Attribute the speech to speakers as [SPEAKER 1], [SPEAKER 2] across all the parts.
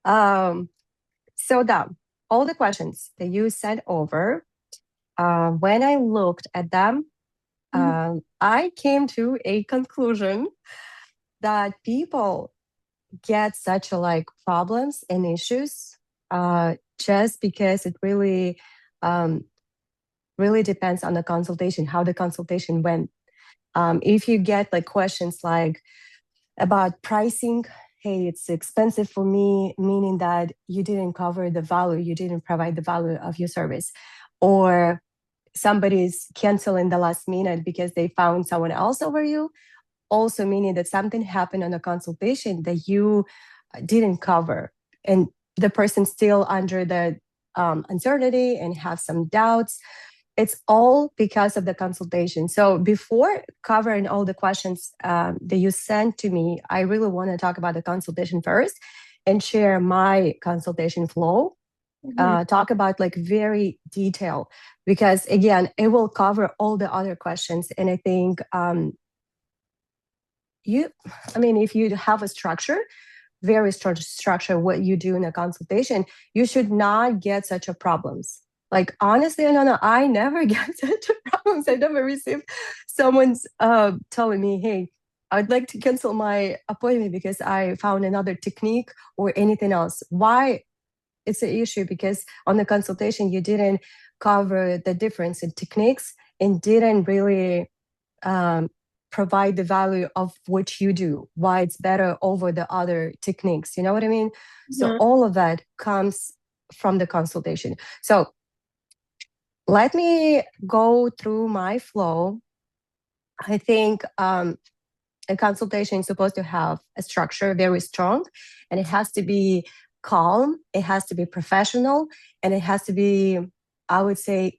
[SPEAKER 1] Um, so that all the questions that you sent over, when I looked at them, I came to a conclusion that people get such a like problems and issues just because it um, really depends on the consultation, how the consultation went. If you get like questions like about pricing, hey, it's expensive for me, meaning that you didn't cover the value, you didn't provide the value of your service, or somebody's canceling the last minute because they found someone else over you, also meaning that something happened on a consultation that you didn't cover, and the person still under the uncertainty and have some doubts. It's all because of the consultation. So before covering all the questions that you sent to me, I really want to talk about the consultation first and share my consultation flow. Talk about like very detail, because again, it will cover all the other questions. And I think if you have a structure, very structure, what you do in a consultation, you should not get such a problems. Like honestly, I never get such a problems. I never received someone's telling me, hey, I'd like to cancel my appointment because I found another technique or anything else. Why? It's an issue because on the consultation you didn't cover the difference in techniques and didn't really provide the value of what you do, why it's better over the other techniques. You know what I mean? So all of that comes from the consultation. So let me go through my flow. I think a consultation is supposed to have a structure very strong, and it has to be calm, it has to be professional, and it has to be, I would say,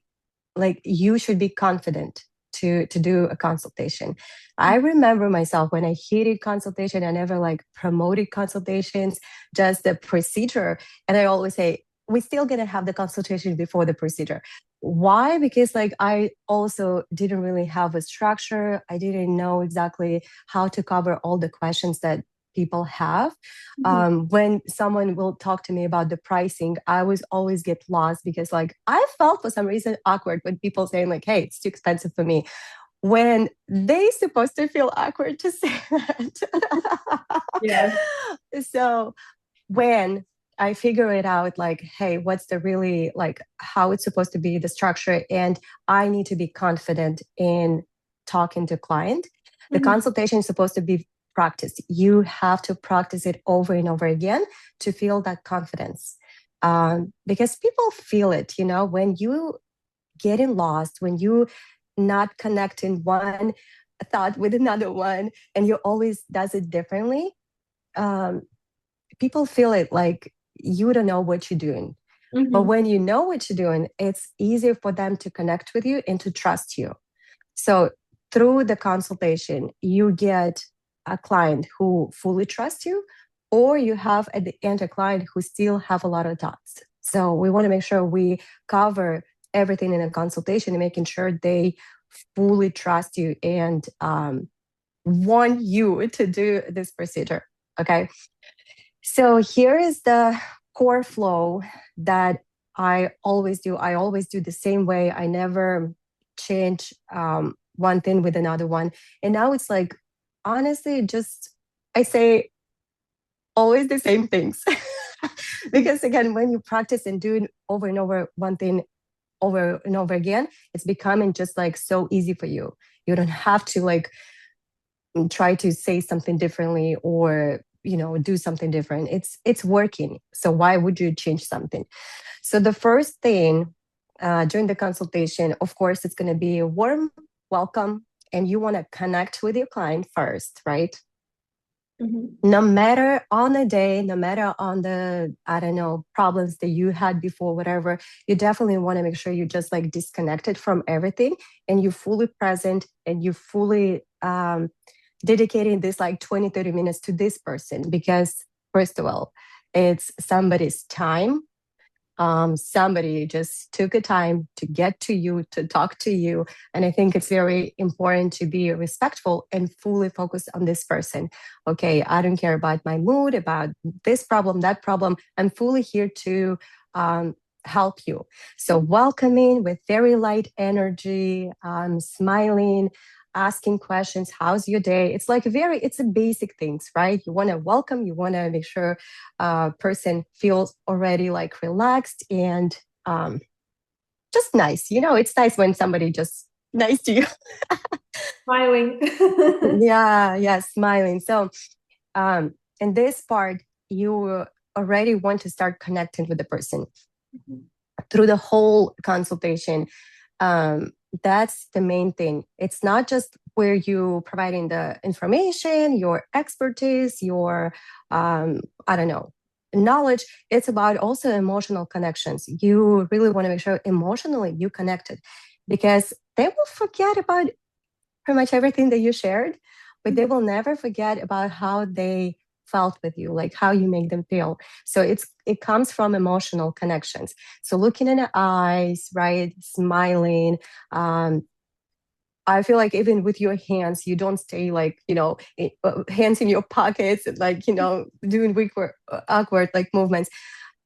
[SPEAKER 1] like you should be confident to do a consultation. I remember myself when I hated consultation, I never like promoted consultations, just the procedure. And I always say, we're still gonna have the consultation before the procedure. Why? Because like I also didn't really have a structure. I didn't know exactly how to cover all the questions that people have. When someone will talk to me about the pricing, I was always get lost because like I felt for some reason awkward when people saying like, hey, it's too expensive for me, when they supposed to feel awkward to say that.
[SPEAKER 2] Yeah.
[SPEAKER 1] So when I figure it out, like, hey, what's the really like how it's supposed to be the structure, and I need to be confident in talking to client. The consultation is supposed to be practiced. You have to practice it over and over again to feel that confidence, because people feel it. When you getting lost, when you not connecting one thought with another one, and you always does it differently. People feel it like you don't know what you're doing. But when you know what you're doing, it's easier for them to connect with you and to trust you. So through the consultation, you get a client who fully trusts you, or you have at the end a client who still have a lot of doubts. So we want to make sure we cover everything in a consultation and making sure they fully trust you and want you to do this procedure. Okay. So here is the core flow that I always do. I always do the same way. I never change one thing with another one. And now it's like, honestly, just I say always the same things. Because again, when you practice and do it over and over one thing over and over again, it's becoming just like so easy for you. You don't have to like try to say something differently or do something different. It's working, so why would you change something? So the first thing during the consultation, of course, it's going to be a warm welcome, and you want to connect with your client first, right? No matter on the day, no matter on the, I don't know, problems that you had before, whatever, you definitely want to make sure you just like disconnected from everything and you're fully present and you fully dedicating this like 20-30 minutes to this person, because first of all, it's somebody's time. somebody just took a time to get to you, to talk to you. And I think it's very important to be respectful and fully focus on this person. Okay, I don't care about my mood, about this problem, that problem. I'm fully here to help you. So welcoming with very light energy, smiling, asking questions, how's your day? It's like it's a basic things, right? You want to welcome, you want to make sure person feels already like relaxed and just nice. It's nice when somebody just nice to you.
[SPEAKER 2] Smiling.
[SPEAKER 1] Yeah, smiling. So in this part, you already want to start connecting with the person through the whole consultation. That's the main thing. It's not just where you providing the information, your expertise, your I don't know, knowledge. It's about also emotional connections. You really want to make sure emotionally you connected, because they will forget about pretty much everything that you shared, but they will never forget about how they felt with you, like how you make them feel. So it comes from emotional connections. So looking in the eyes, right, smiling. I feel like even with your hands, you don't stay like, hands in your pockets, and like, doing weak awkward like movements.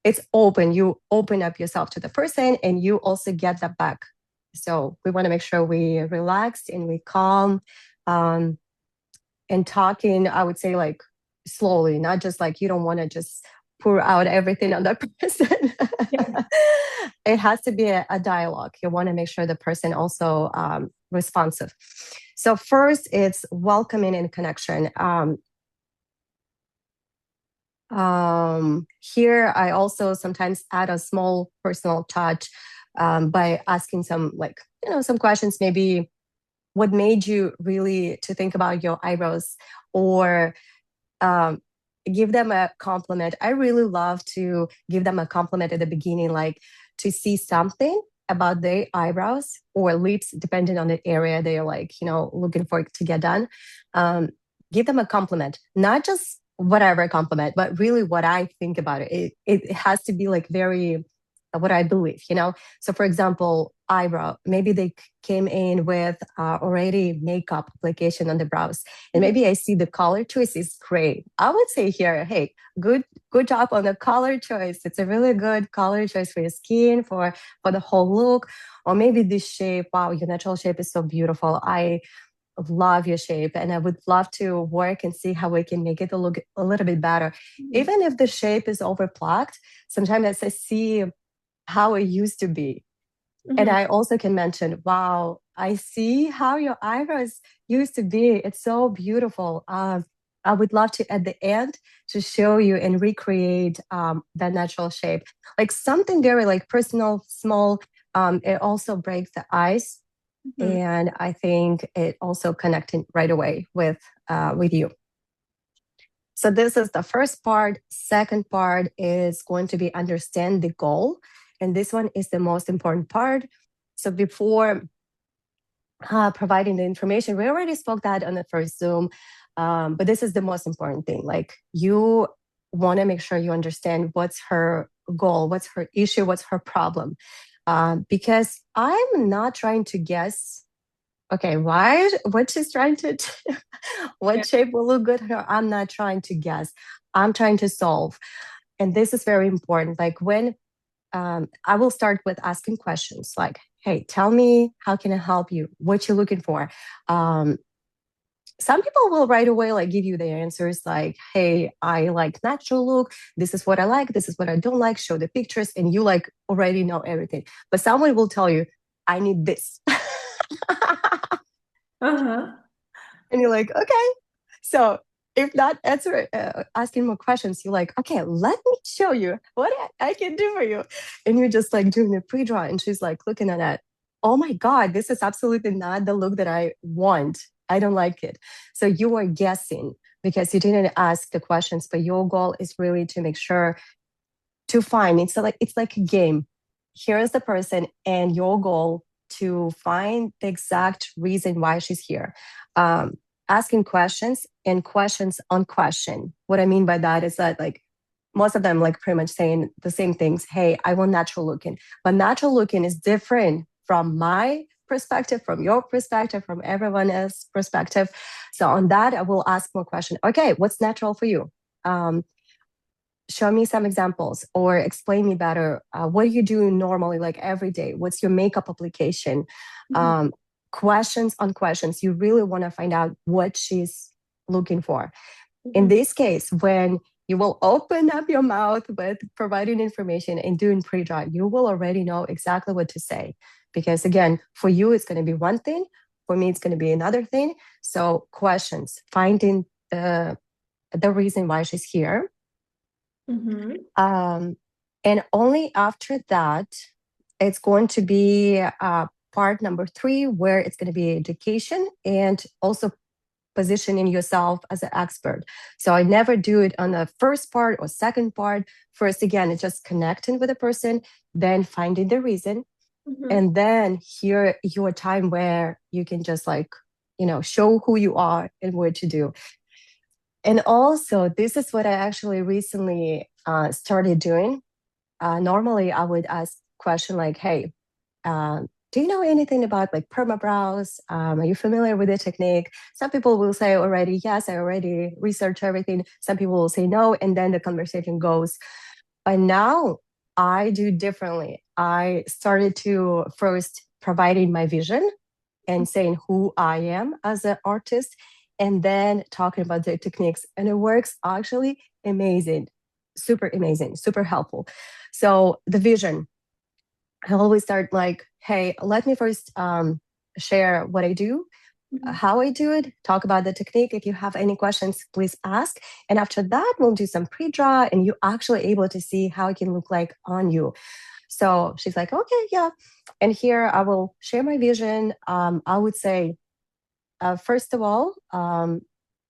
[SPEAKER 1] It's open. You open up yourself to the person and you also get that back. So we want to make sure we relaxed and we calm, um, and talking, I would say like slowly, not just like you don't want to just pour out everything on that person.
[SPEAKER 2] Yeah.
[SPEAKER 1] It has to be a dialogue. You want to make sure the person also responsive. So first, it's welcoming and connection. Here, I also sometimes add a small personal touch by asking some like some questions, maybe what made you really to think about your eyebrows, or um, give them a compliment. I really love to give them a compliment at the beginning, like to see something about their eyebrows or lips, depending on the area they're like, looking for to get done. Um, Give them a compliment, not just whatever compliment, but really what I think about it. It has to be like very what I believe. So, for example, eyebrow, maybe they came in with already makeup application on the brows, and maybe I see the color choice is great. I would say here, hey, good job on the color choice. It's a really good color choice for your skin, for the whole look. Or maybe this shape, wow, your natural shape is so beautiful. I love your shape, and I would love to work and see how we can make it look a little bit better. Even if the shape is over plucked, sometimes I see how it used to be. And
[SPEAKER 2] Mhm.
[SPEAKER 1] I also can mention, wow, I see how your eyebrows used to be. It's so beautiful. I would love to, at the end, to show you and recreate that natural shape. Like something very like personal, small. It also breaks the ice.
[SPEAKER 2] Mhm.
[SPEAKER 1] And I think it also connecting right away with you. So this is the first part. Second part is going to be understand the goal. And this one is the most important part. So before providing the information, we already spoke that on the first Zoom, but this is the most important thing. Like you want to make sure you understand what's her goal, what's her issue, what's her problem. Because I'm not trying to guess, okay, what she's trying to
[SPEAKER 2] Yeah.
[SPEAKER 1] what shape will look good her. I'm not trying to guess. I'm trying to solve. And this is very important. Like when I will start with asking questions like, hey, tell me, how can I help you? What you looking for? Um, some people will right away like give you the answers like, hey, I like natural look. This is what I like. This is what I don't like. Show the pictures. And you like already know everything. But someone will tell you, I need this.
[SPEAKER 2] Uh-huh.
[SPEAKER 1] And you're like, okay. So if not asking more questions, you're like, okay, let me show you what I can do for you. And you're just like doing a pre-draw, and she's like looking at that. Oh my God, this is absolutely not the look that I want. I don't like it. So you are guessing because you didn't ask the questions, but your goal is really to make sure to find. It's like a game. Here is the person, and your goal to find the exact reason why she's here. Asking questions and questions on question. What I mean by that is that like most of them like pretty much saying the same things. Hey, I want natural looking, but natural looking is different from my perspective, from your perspective, from everyone else's perspective. So on that, I will ask more questions. Okay, what's natural for you? Show me some examples or explain me better. What do you do normally, like every day? What's your makeup application?
[SPEAKER 2] Mhm.
[SPEAKER 1] Questions on questions. You really want to find out what she's looking for. In
[SPEAKER 2] Mhm.
[SPEAKER 1] this case, when you will open up your mouth with providing information and doing pre-draw, you will already know exactly what to say. Because again, for you, it's going to be one thing. For me, it's going to be another thing. So questions, finding the reason why she's here.
[SPEAKER 2] Mhm.
[SPEAKER 1] Um, and only after that, it's going to be part number 3, where it's going to be education and also positioning yourself as an expert. So I never do it on the first part or second part. First, again, it's just connecting with a person, then finding the reason,
[SPEAKER 2] Mhm.
[SPEAKER 1] and then here your time where you can just like, show who you are and what to do. And also, this is what I actually recently started doing. Normally, I would ask question like, "Hey, do you know anything about like perma brows? Are you familiar with the technique?" Some people will say already, "Yes, I already researched everything." Some people will say no, and then the conversation goes. But now I do differently. I started to first providing my vision and saying who I am as an artist, and then talking about the techniques. And it works actually amazing, super helpful. So the vision, I always start like, hey, let me first share what I do,
[SPEAKER 2] Mhm.
[SPEAKER 1] how I do it, talk about the technique. If you have any questions, please ask. And after that, we'll do some pre-draw and you're actually able to see how it can look like on you. So she's like, okay, yeah. And here I will share my vision. I would say, first of all,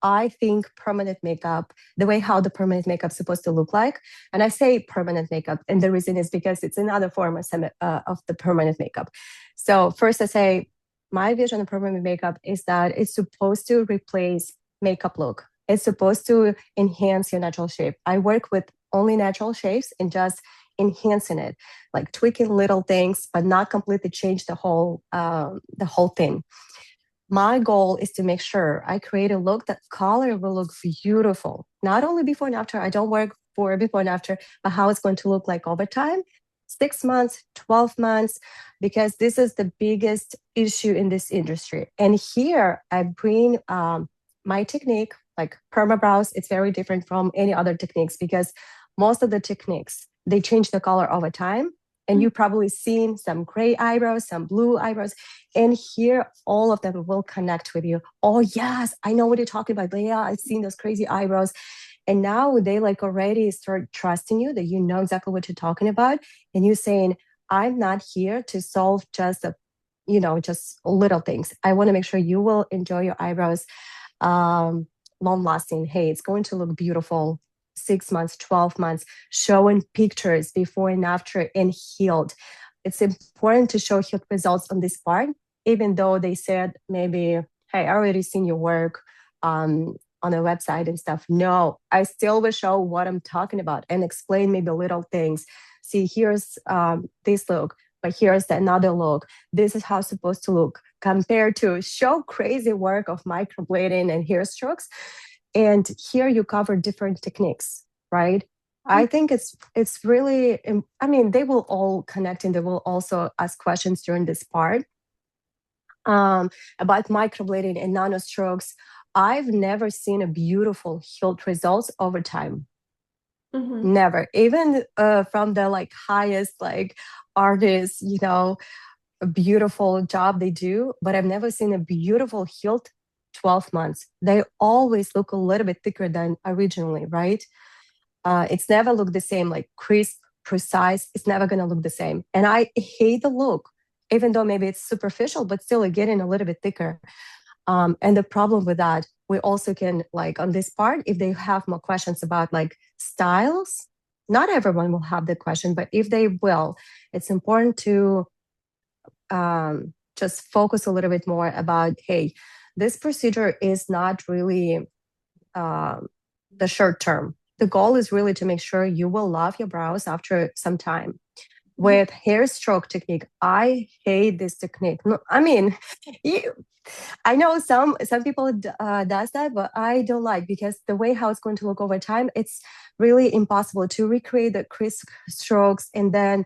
[SPEAKER 1] I think permanent makeup, the way how the permanent makeup is supposed to look like, and I say permanent makeup, and the reason is because it's another form of the permanent makeup. So first, I say my vision of permanent makeup is that it's supposed to replace makeup look. It's supposed to enhance your natural shape. I work with only natural shapes and just enhancing it, like tweaking little things, but not completely change the whole thing. My goal is to make sure I create a look that color will look beautiful, not only before and after. I don't work for before and after, but how it's going to look like over time, 6 months, 12 months, because this is the biggest issue in this industry. And here I bring my technique, like perma brows. It's very different from any other techniques because most of the techniques, they change the color over time. And
[SPEAKER 2] Mhm.
[SPEAKER 1] you've probably seen some gray eyebrows, some blue eyebrows, and here, all of them will connect with you. Oh, yes, I know what you're talking about. But yeah, I've seen those crazy eyebrows. And now they like already start trusting you that you know exactly what you're talking about. And you're saying, I'm not here to solve just little things. I want to make sure you will enjoy your eyebrows um, long lasting. Hey, it's going to look beautiful 6 months, 12 months, showing pictures before and after and healed. It's important to show healed results on this part, even though they said maybe, hey, I already seen your work on a website and stuff. No, I still will show what I'm talking about and explain maybe little things. See, here's this look, but here's another look. This is how it's supposed to look compared to show crazy work of microblading and hair strokes. And here you cover different techniques, right? I think it's really, I mean, they will all connect and they will also ask questions during this part about microblading and nano strokes. I've never seen a beautiful healed results over time.
[SPEAKER 2] Mhm.
[SPEAKER 1] Never, even from the like highest like artists, a beautiful job they do, but I've never seen a beautiful healed 12 months. They always look a little bit thicker than originally, right? It's never look the same, like crisp, precise. It's never going to look the same. And I hate the look, even though maybe it's superficial, but still getting a little bit thicker. And the problem with that, we also can like on this part, if they have more questions about like styles, not everyone will have the question, but if they will, it's important to just focus a little bit more about, hey, this procedure is not really um, the short term. the goal is really to make sure you will love your brows after some time. With hair stroke technique, I hate this technique. No, I mean, you, I know some people does that, but I don't like, because the way how it's going to look over time, it's really impossible to recreate the crisp strokes, and then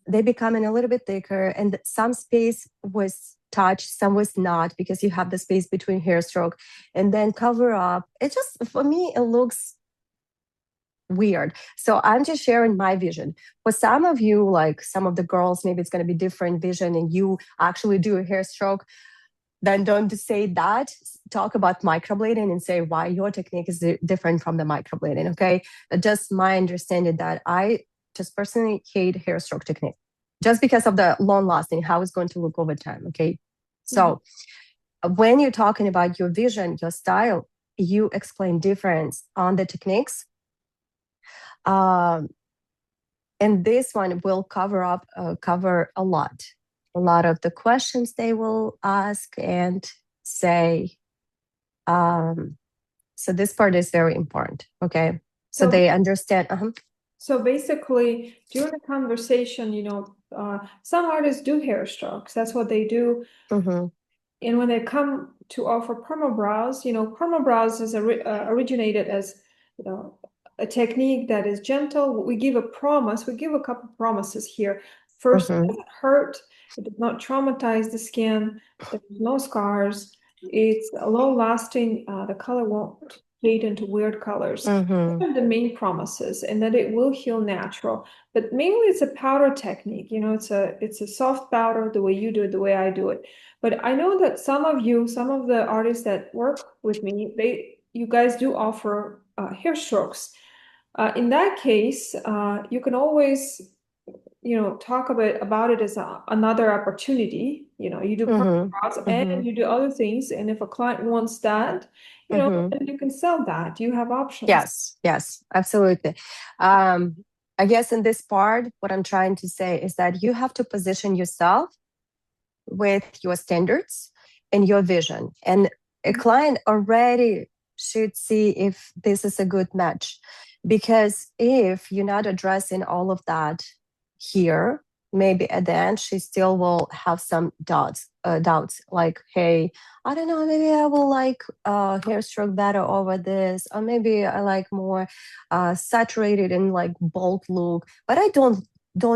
[SPEAKER 1] they becoming a little bit thicker, and some space was touched, some was not, because you have the space between hair stroke, and then cover up. It just, for me, it looks weird. So I'm just sharing my vision. For some of you, like some of the girls, maybe it's going to be different vision and you actually do a hair stroke. Then don't say that. Talk about microblading and say why your technique is different from the microblading. Okay. Just my understanding that I just personally hate hair stroke technique just because of the long lasting, how it's going to look over time. Okay. So when you're talking about your vision, your style, you explain difference on the techniques. And this one will cover a lot of the questions they will ask and say. So this part is very important. Okay, so they understand.
[SPEAKER 2] So basically, during the conversation, some artists do hair strokes. That's what they do. And when they come to offer perma brows, perma brows is originated as, a technique that is gentle. We give a promise. We give a couple promises here. First, it doesn't hurt. It does not traumatize the skin. There's no scars. It's long lasting. The color won't fade into weird colors. Those are the main promises, and that it will heal natural. But mainly, it's a powder technique. It's a soft powder, the way you do it, the way I do it. But I know that some of the artists that work with me, you guys do offer hair strokes. In that case, you can always, talk about it as another opportunity. You do perma brows and you do other things. And if a client wants that, then you can sell that. You have options.
[SPEAKER 1] Yes, absolutely. I guess in this part, what I'm trying to say is that you have to position yourself with your standards and your vision. And a client already should see if this is a good match. Because if you're not addressing all of that here, maybe at the end she still will have some doubts like, hey, I don't know, maybe I will like hair stroke better over this, or maybe I like more saturated and like bold look, but I don't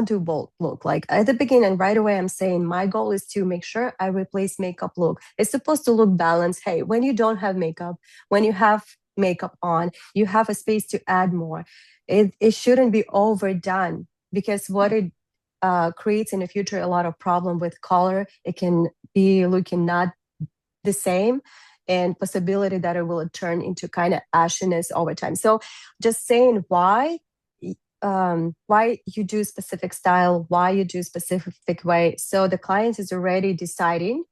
[SPEAKER 1] do bold look. Like at the beginning, right away, I'm saying my goal is to make sure I replace makeup look. It's supposed to look balanced. Hey, when you don't have makeup, when you have makeup on, you have a space to add more. It shouldn't be overdone, because what it creates in the future a lot of problem with color. It can be looking not the same, and possibility that it will turn into kind of ashiness over time. So just saying why you do specific style, why you do specific way. So the client is already deciding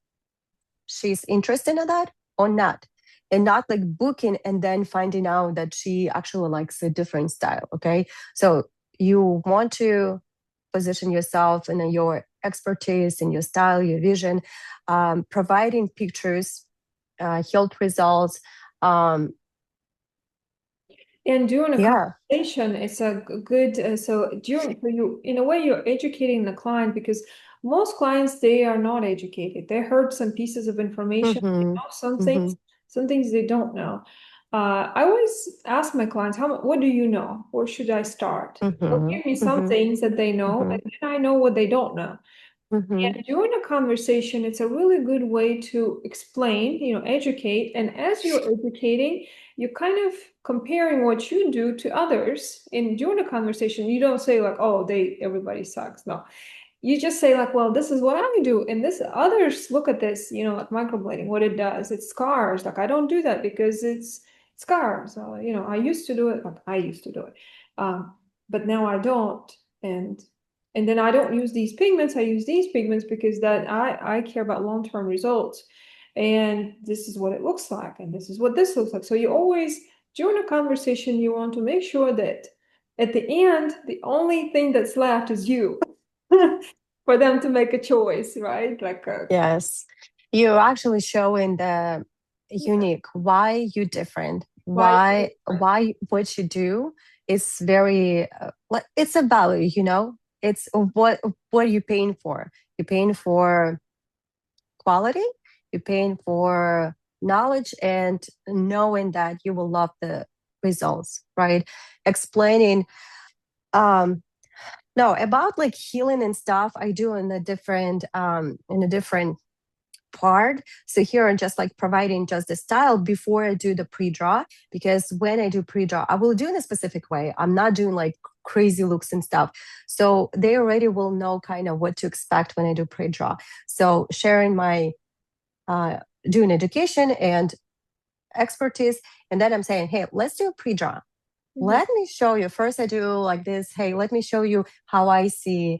[SPEAKER 1] she's interested in that or not, and not like booking and then finding out that she actually likes a different style. Okay. So you want to position yourself and your expertise and your style, your vision, providing pictures, healed results.
[SPEAKER 2] And during a conversation, it's a good, so you, in a way, you're educating the client, because most clients, they are not educated. They heard some pieces of information, they know some things they don't know. I always ask my clients, what do you know? Where should I start? They'll give me some things that they know, and then I know what they don't know. And during a conversation, it's a really good way to explain, educate. And as you're educating, you're kind of comparing what you do to others. And during a conversation, you don't say like, oh, everybody sucks. No, you just say like, well, this is what I do. And this others look at this, like microblading, what it does. It's scars. Like I don't do that because it's scars. I used to do it. Like I used to do it. But now I don't. And then I don't use these pigments. I use these pigments because that I care about long-term results. And this is what it looks like. And this is what this looks like. So you always, during a conversation, you want to make sure that at the end, the only thing that's left is you. For them to make a choice, right?
[SPEAKER 1] Yes. You're actually showing the unique, why you different.
[SPEAKER 2] Why?
[SPEAKER 1] why what you do is very it's a value, it's what are you paying for. You're paying for quality, you're paying for knowledge, and knowing that you will love the results, right? Explaining um no, about like healing and stuff, I do in a different part. So here I'm just like providing just the style before I do the pre-draw, because when I do pre-draw, I will do in a specific way. I'm not doing like crazy looks and stuff. So they already will know kind of what to expect when I do pre-draw. So sharing my doing education and expertise, and then I'm saying, hey, let's do a pre-draw.
[SPEAKER 2] Mhm.
[SPEAKER 1] Let me show you. First, I do like this. Hey, let me show you how I see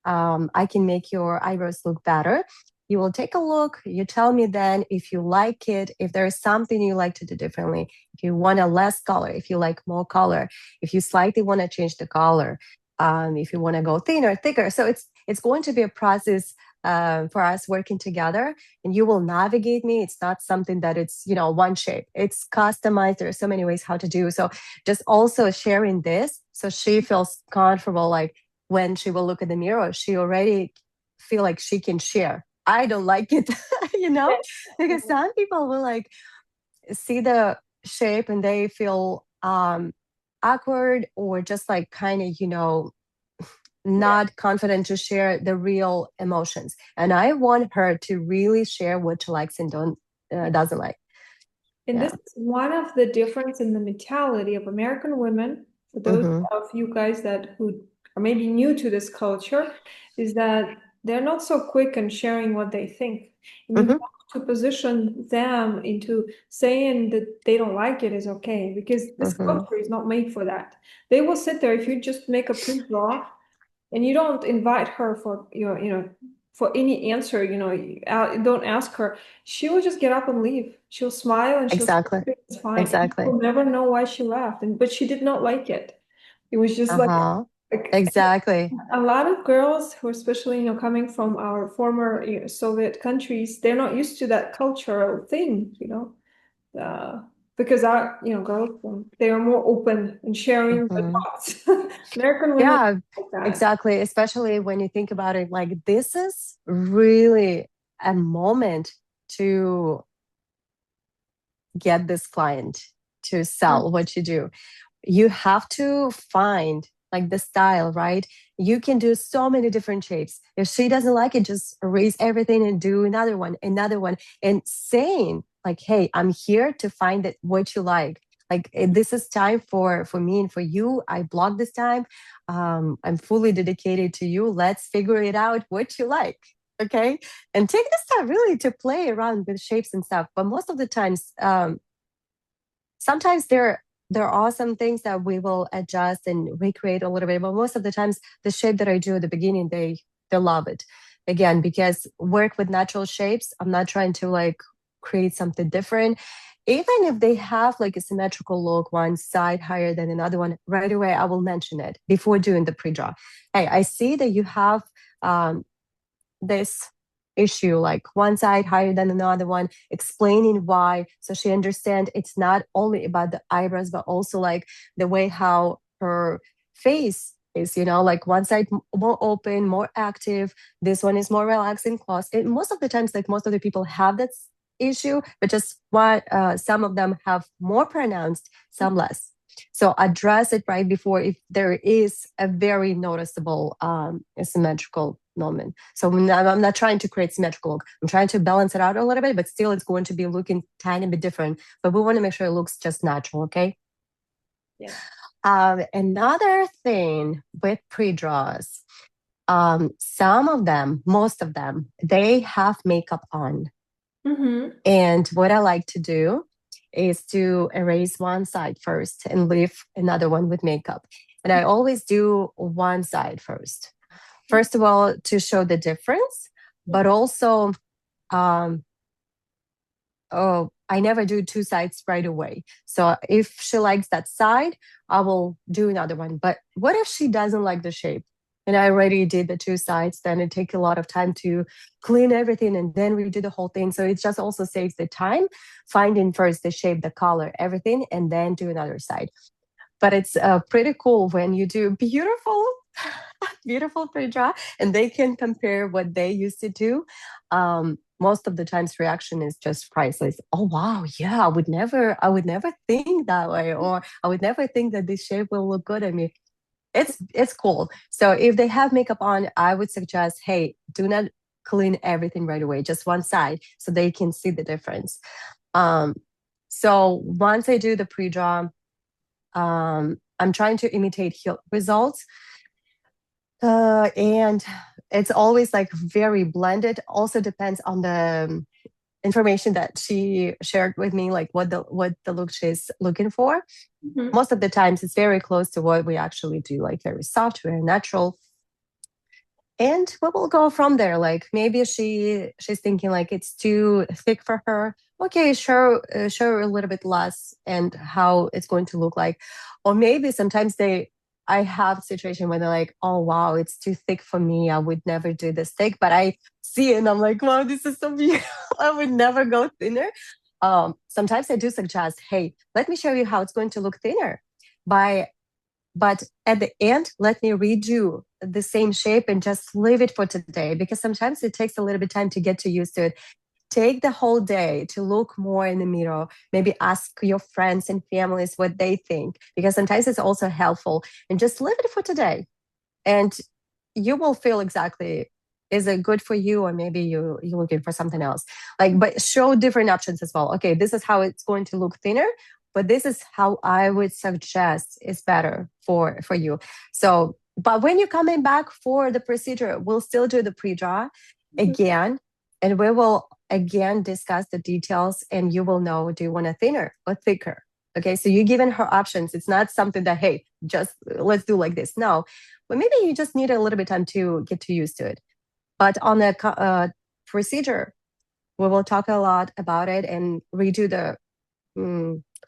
[SPEAKER 1] I can make your eyebrows look better. You will take a look. You tell me then if you like it, if there is something you like to do differently, if you want a less color, if you like more color, if you slightly want to change the color, if you want to go thinner, thicker. So it's going to be a process for us working together, and you will navigate me. It's not something that it's one shape. It's customized. There are so many ways how to do. So just also sharing this, so she feels comfortable, like when she will look at the mirror, she already feel like she can share. I don't like it,
[SPEAKER 2] Yes.
[SPEAKER 1] because some people will like see the shape and they feel awkward, or just like kind of
[SPEAKER 2] Yeah.
[SPEAKER 1] not confident to share the real emotions. And I want her to really share what she likes and don't doesn't like.
[SPEAKER 2] And
[SPEAKER 1] Yeah.
[SPEAKER 2] this is one of the difference in the mentality of American women, for those
[SPEAKER 1] Mm-hmm.
[SPEAKER 2] of you guys that who are maybe new to this culture, is that they're not so quick in sharing what they think. And you
[SPEAKER 1] Mm-hmm.
[SPEAKER 2] have to position them into saying that they don't like it is okay, because this
[SPEAKER 1] Mm-hmm.
[SPEAKER 2] culture is not made for that. They will sit there if you just make a pre-draw and you don't invite her for for any answer, don't ask her. She will just get up and leave. She'll smile and she'll say
[SPEAKER 1] Exactly.
[SPEAKER 2] it's fine, and you
[SPEAKER 1] Exactly.
[SPEAKER 2] will never know why she laughed. And but she did not like it. It was just
[SPEAKER 1] Uh-huh.
[SPEAKER 2] like
[SPEAKER 1] Exactly.
[SPEAKER 2] a lot of girls who are especially coming from our former Soviet countries, they're not used to that cultural thing, uh, because our girls they are more open and sharing their
[SPEAKER 1] Mm-hmm.
[SPEAKER 2] thoughts. American women
[SPEAKER 1] Yeah,
[SPEAKER 2] like that.
[SPEAKER 1] exactly. Especially when you think about it, like this is really a moment to get this client to sell what you do. You have to find like the style, right? You can do so many different shapes. If she doesn't like it, just erase everything and do another one, and saying like, "Hey, I'm here to find it what you like. Like this is time for me and for you. I block this time. I'm fully dedicated to you. Let's figure it out what you like." Okay, and take this time really to play around with shapes and stuff. But most of the times, sometimes there are some things that we will adjust and recreate a little bit, but most of the times the shape that I do at the beginning, they love it. Again, because work with natural shapes, I'm not trying to like create something different. Even if they have like a symmetrical look, one side higher than another one, right away I will mention it before doing the pre-draw. Hey, I see that you have um, this issue, like one side higher than another one, explaining why, so she understand it's not only about the eyebrows but also like the way how her face is, like one side more open, more active, this one is more relaxed and closed. And most of the times, like most of the people have that issue, but just what some of them have more pronounced, some less. So address it right before if there is a very noticeable asymmetrical moment. So I'm not trying to create symmetrical look. I'm trying to balance it out a little bit, but still it's going to be looking tiny bit different. But we want to make sure it looks just natural, okay?
[SPEAKER 2] Yeah.
[SPEAKER 1] Another thing with pre-draws, some of them, most of them, they have makeup on.
[SPEAKER 2] Mm-hmm.
[SPEAKER 1] And what I like to do is to erase one side first and leave another one with makeup. And I always do one side first. First of all, to show the difference, but also, um, oh, I never do two sides right away. So if she likes that side, I will do another one. But what if she doesn't like the shape? and I already did the two sides, then it takes a lot of time to clean everything and then redo the whole thing. So it just also saves the time finding first the shape, the color, everything, and then do another side. But it's pretty cool when you do beautiful, beautiful pre-draw, and they can compare what they used to do. Most of the times reaction is just priceless. Oh wow, yeah, I would never think that way, or I would never think that this shape will look good on me. It's cool. So if they have makeup on, I would suggest, hey, do not clean everything right away, just one side, so they can see the difference. Um, so once I do the pre-draw, I'm trying to imitate results, and it's always like very blended. Also depends on the information that she shared with me, like what the look she's looking for.
[SPEAKER 2] Mhm.
[SPEAKER 1] Most of the times, it's very close to what we actually do, like very soft, very natural. And we will go from there. Like maybe she's thinking like it's too thick for her. Okay, show a little bit less and how it's going to look like. Or maybe sometimes I have situation where they're like, oh wow, it's too thick for me. I would never do this thick, but I see it and I'm like, wow, this is so beautiful. I would never go thinner. Sometimes I do suggest, hey, let me show you how it's going to look thinner by but at the end, let me redo the same shape and just leave it for today, because sometimes it takes a little bit of time to get used to it. Take the whole day to look more in the mirror. Maybe ask your friends and families what they think, because sometimes it's also helpful. And just leave it for today. And you will feel exactly, is it good for you, or maybe you're looking for something else. Like, but show different options as well. Okay, this is how it's going to look thinner, but this is how I would suggest is better for you. So but when you're coming back for the procedure, we'll still do the pre-draw again, and we will again discuss the details, and you will know, do you want a thinner or thicker? Okay, so you're giving her options. It's not something that, hey, just let's do like this. No, but maybe you just need a little bit of time to get too used to it. But on the procedure, we will talk a lot about it and redo the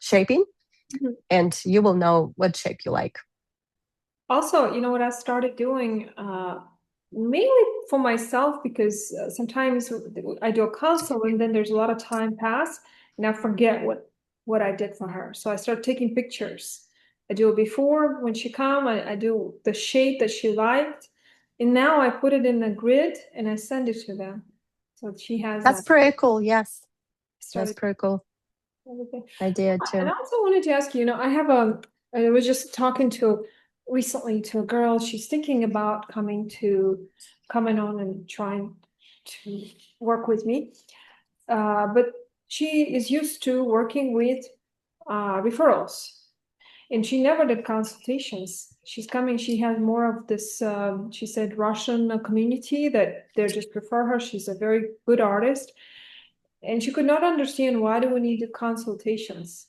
[SPEAKER 1] shaping,
[SPEAKER 2] Mhm.
[SPEAKER 1] and you will know what shape you like.
[SPEAKER 2] Also, you know what I started doing, mainly for myself, because sometimes I do a consult and then there's a lot of time pass and I forget what I did for her. So I start taking pictures. I do it before when she come, I do the shade that she liked, and now I put it in a grid and I send it to them. So she has
[SPEAKER 1] That's
[SPEAKER 2] that.
[SPEAKER 1] pretty cool. Yes, that's
[SPEAKER 2] Started
[SPEAKER 1] pretty cool.
[SPEAKER 2] everything.
[SPEAKER 1] I did
[SPEAKER 2] And
[SPEAKER 1] too.
[SPEAKER 2] I also wanted to ask you, I have I was just talking to recently to a girl. She's thinking about coming on and trying to work with me. But she is used to working with referrals, and she never did consultations. She's coming, she has more of this, she said, Russian community that they just prefer her. She's a very good artist. And she could not understand, why do we need the consultations?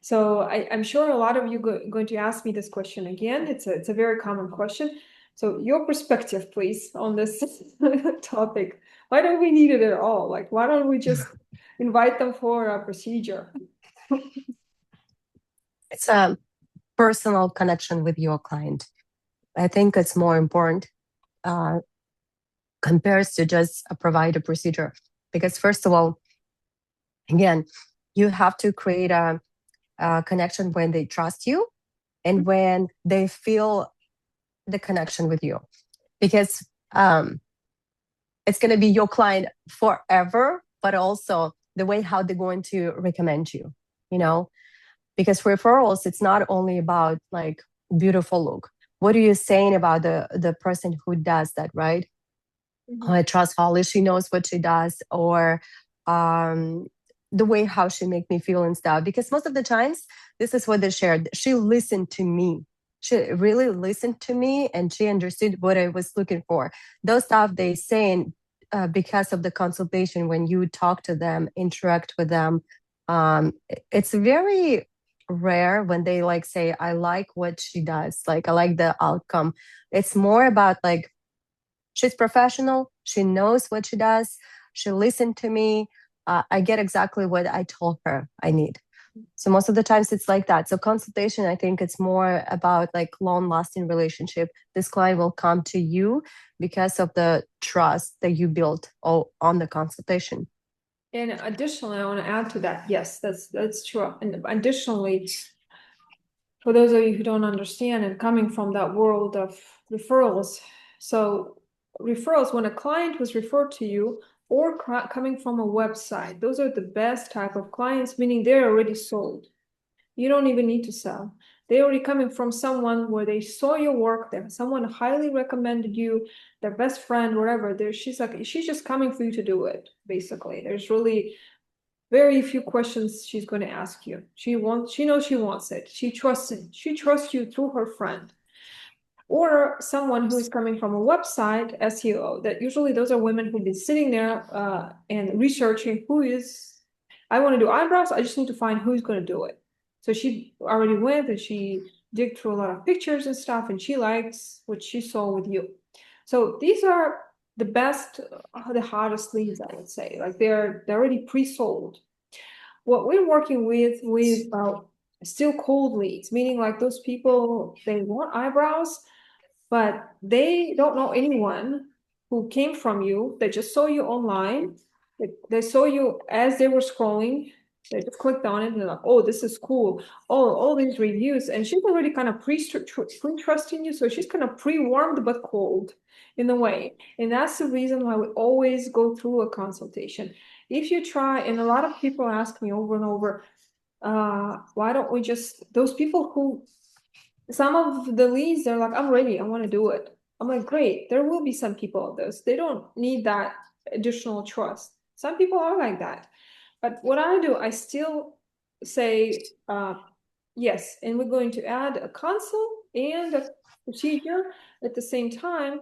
[SPEAKER 2] So I'm sure a lot of you going to ask me this question again. It's a very common question. So your perspective, please, on this topic. Why don't we need it at all? Like, why don't we just invite them for a procedure?
[SPEAKER 1] It's a personal connection with your client. I think it's more important uh, compares to just provide a procedure, because first of all, again, you have to create a connection when they trust you and when they feel the connection with you, because it's going to be your client forever, but also the way how they're going to recommend you, you know, because referrals, it's not only about like beautiful look. What are you saying about the person who does that, right?
[SPEAKER 2] Mhm.
[SPEAKER 1] I trust Holly, she knows what she does, or um, the way how she make me feel and stuff. Because most of the times, this is what they shared. She listened to me. She really listened to me, and she understood what I was looking for. Those stuff they saying because of the consultation, when you talk to them, interact with them, it's very rare when they like say, I like what she does, like I like the outcome. It's more about like, she's professional. She knows what she does. She listened to me. I get exactly what I told her I need. So most of the times it's like that. So consultation, I think it's more about like long lasting relationship. This client will come to you because of the trust that you built all on the consultation.
[SPEAKER 2] And additionally, I want to add to that. Yes, that's true. And additionally, for those of you who don't understand and coming from that world of referrals, so referrals, when a client was referred to you or coming from a website, those are the best type of clients, meaning they're already sold. You don't even need to sell. They're already coming from someone where they saw your work, that someone highly recommended you, their best friend, whatever. She's just coming for you to do it, basically. There's really very few questions she's going to ask you. She knows she wants it. She trusts it. She trusts you through her friend. Or someone who is coming from a website, SEO, that usually those are women who've been sitting there and researching I want to do eyebrows, I just need to find who's going to do it. So she already went and she digged through a lot of pictures and stuff, and she likes what she saw with you. So these are the best, the hardest leads, I would say. Like they're already pre-sold. What we're working with still cold leads, meaning like those people, they want eyebrows, but they don't know anyone who came from you. They just saw you online. They saw you as they were scrolling. They just clicked on it and they're like, oh, this is cool. Oh, all these reviews. And she's already kind of pre-trusting you. So she's kind of pre-warmed but cold in a way. And that's the reason why we always go through a consultation. If you try, and a lot of people ask me over and over, why don't we just, those people who, some of the leads, they're like, I'm ready, I want to do it. I'm like, great, there will be some people of those. They don't need that additional trust. Some people are like that. But what I do, I still say, yes, and we're going to add a consult and a procedure at the same time.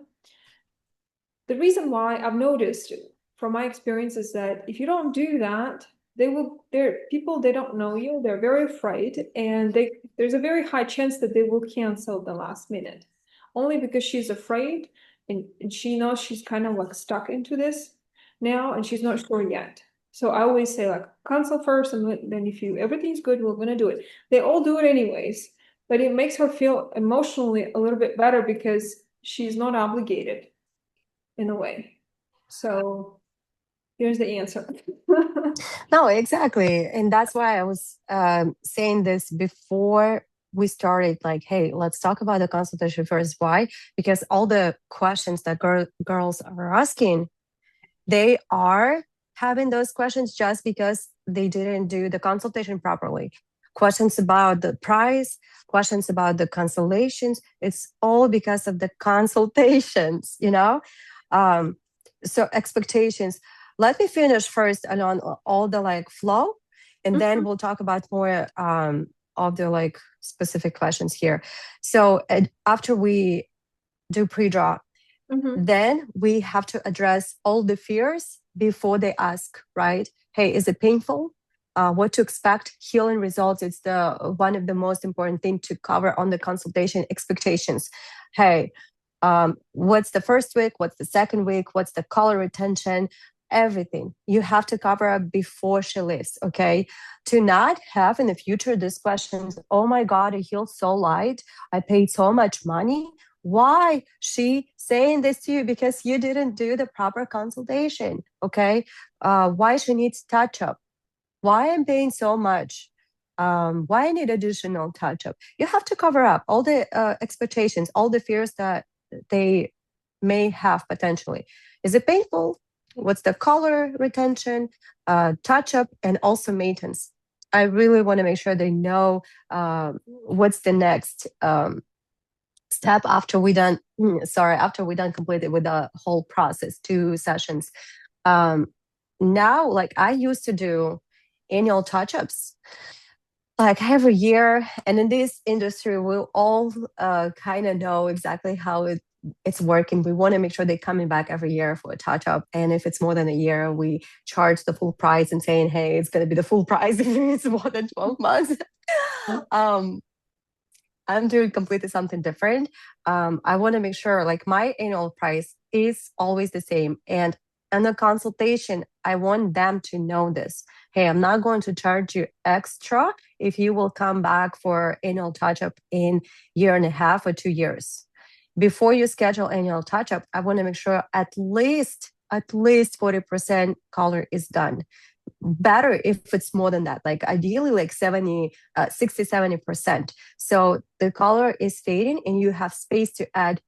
[SPEAKER 2] The reason why I've noticed from my experience is that if you don't do that, they're people, they don't know you, they're very afraid, and there's a very high chance that they will cancel the last minute. Only because she's afraid and she knows she's kind of like stuck into this now and she's not sure yet. So I always say like consult first, and then if everything's good, we're gonna do it. They all do it anyways, but it makes her feel emotionally a little bit better because she's not obligated in a way. So here's the answer.
[SPEAKER 1] No, exactly. And that's why I was saying this before we started, like, hey, let's talk about the consultation first. Why? Because all the questions that girls are asking, they are having those questions just because they didn't do the consultation properly. Questions about the price, questions about the consultations, it's all because of the consultations, you know? So expectations. Let me finish first and on all the like flow, and then we'll talk about more of the like specific questions here. So after we do pre-draw, then we have to address all the fears before they ask, right? Hey, is it painful? What to expect? Healing results. It's the one of the most important thing to cover on the consultation. Expectations. Hey, what's the first week? What's the second week? What's the color retention? Everything you have to cover up before she leaves. Okay, to not have in the future these questions. Oh my God, it feels so light. I paid so much money. Why she saying this to you? Because you didn't do the proper consultation. Okay, why she needs touch up? Why I'm paying so much? Why I need additional touch up? You have to cover up all the expectations, all the fears that they may have potentially. Is it painful? What's the color retention, touch up, and also maintenance? I really want to make sure they know what's the next step after we done. After we done completed with the whole process, 2 sessions. Now, like I used to do annual touch-ups like every year, and in this industry we all kind of know exactly how it's working. We want to make sure they're coming back every year for a touch-up, and if it's more than a year we charge the full price and saying, hey, it's going to be the full price if it's more than 12 months. I'm doing completely something different. I want to make sure like my annual price is always the same, and And the consultation, I want them to know this. Hey, I'm not going to charge you extra if you will come back for annual touch-up in year and a half or 2 years. Before you schedule annual touch-up, I want to make sure at least 40% color is done. Better if it's more than that, like ideally like 60-70%. So the color is fading and you have space to add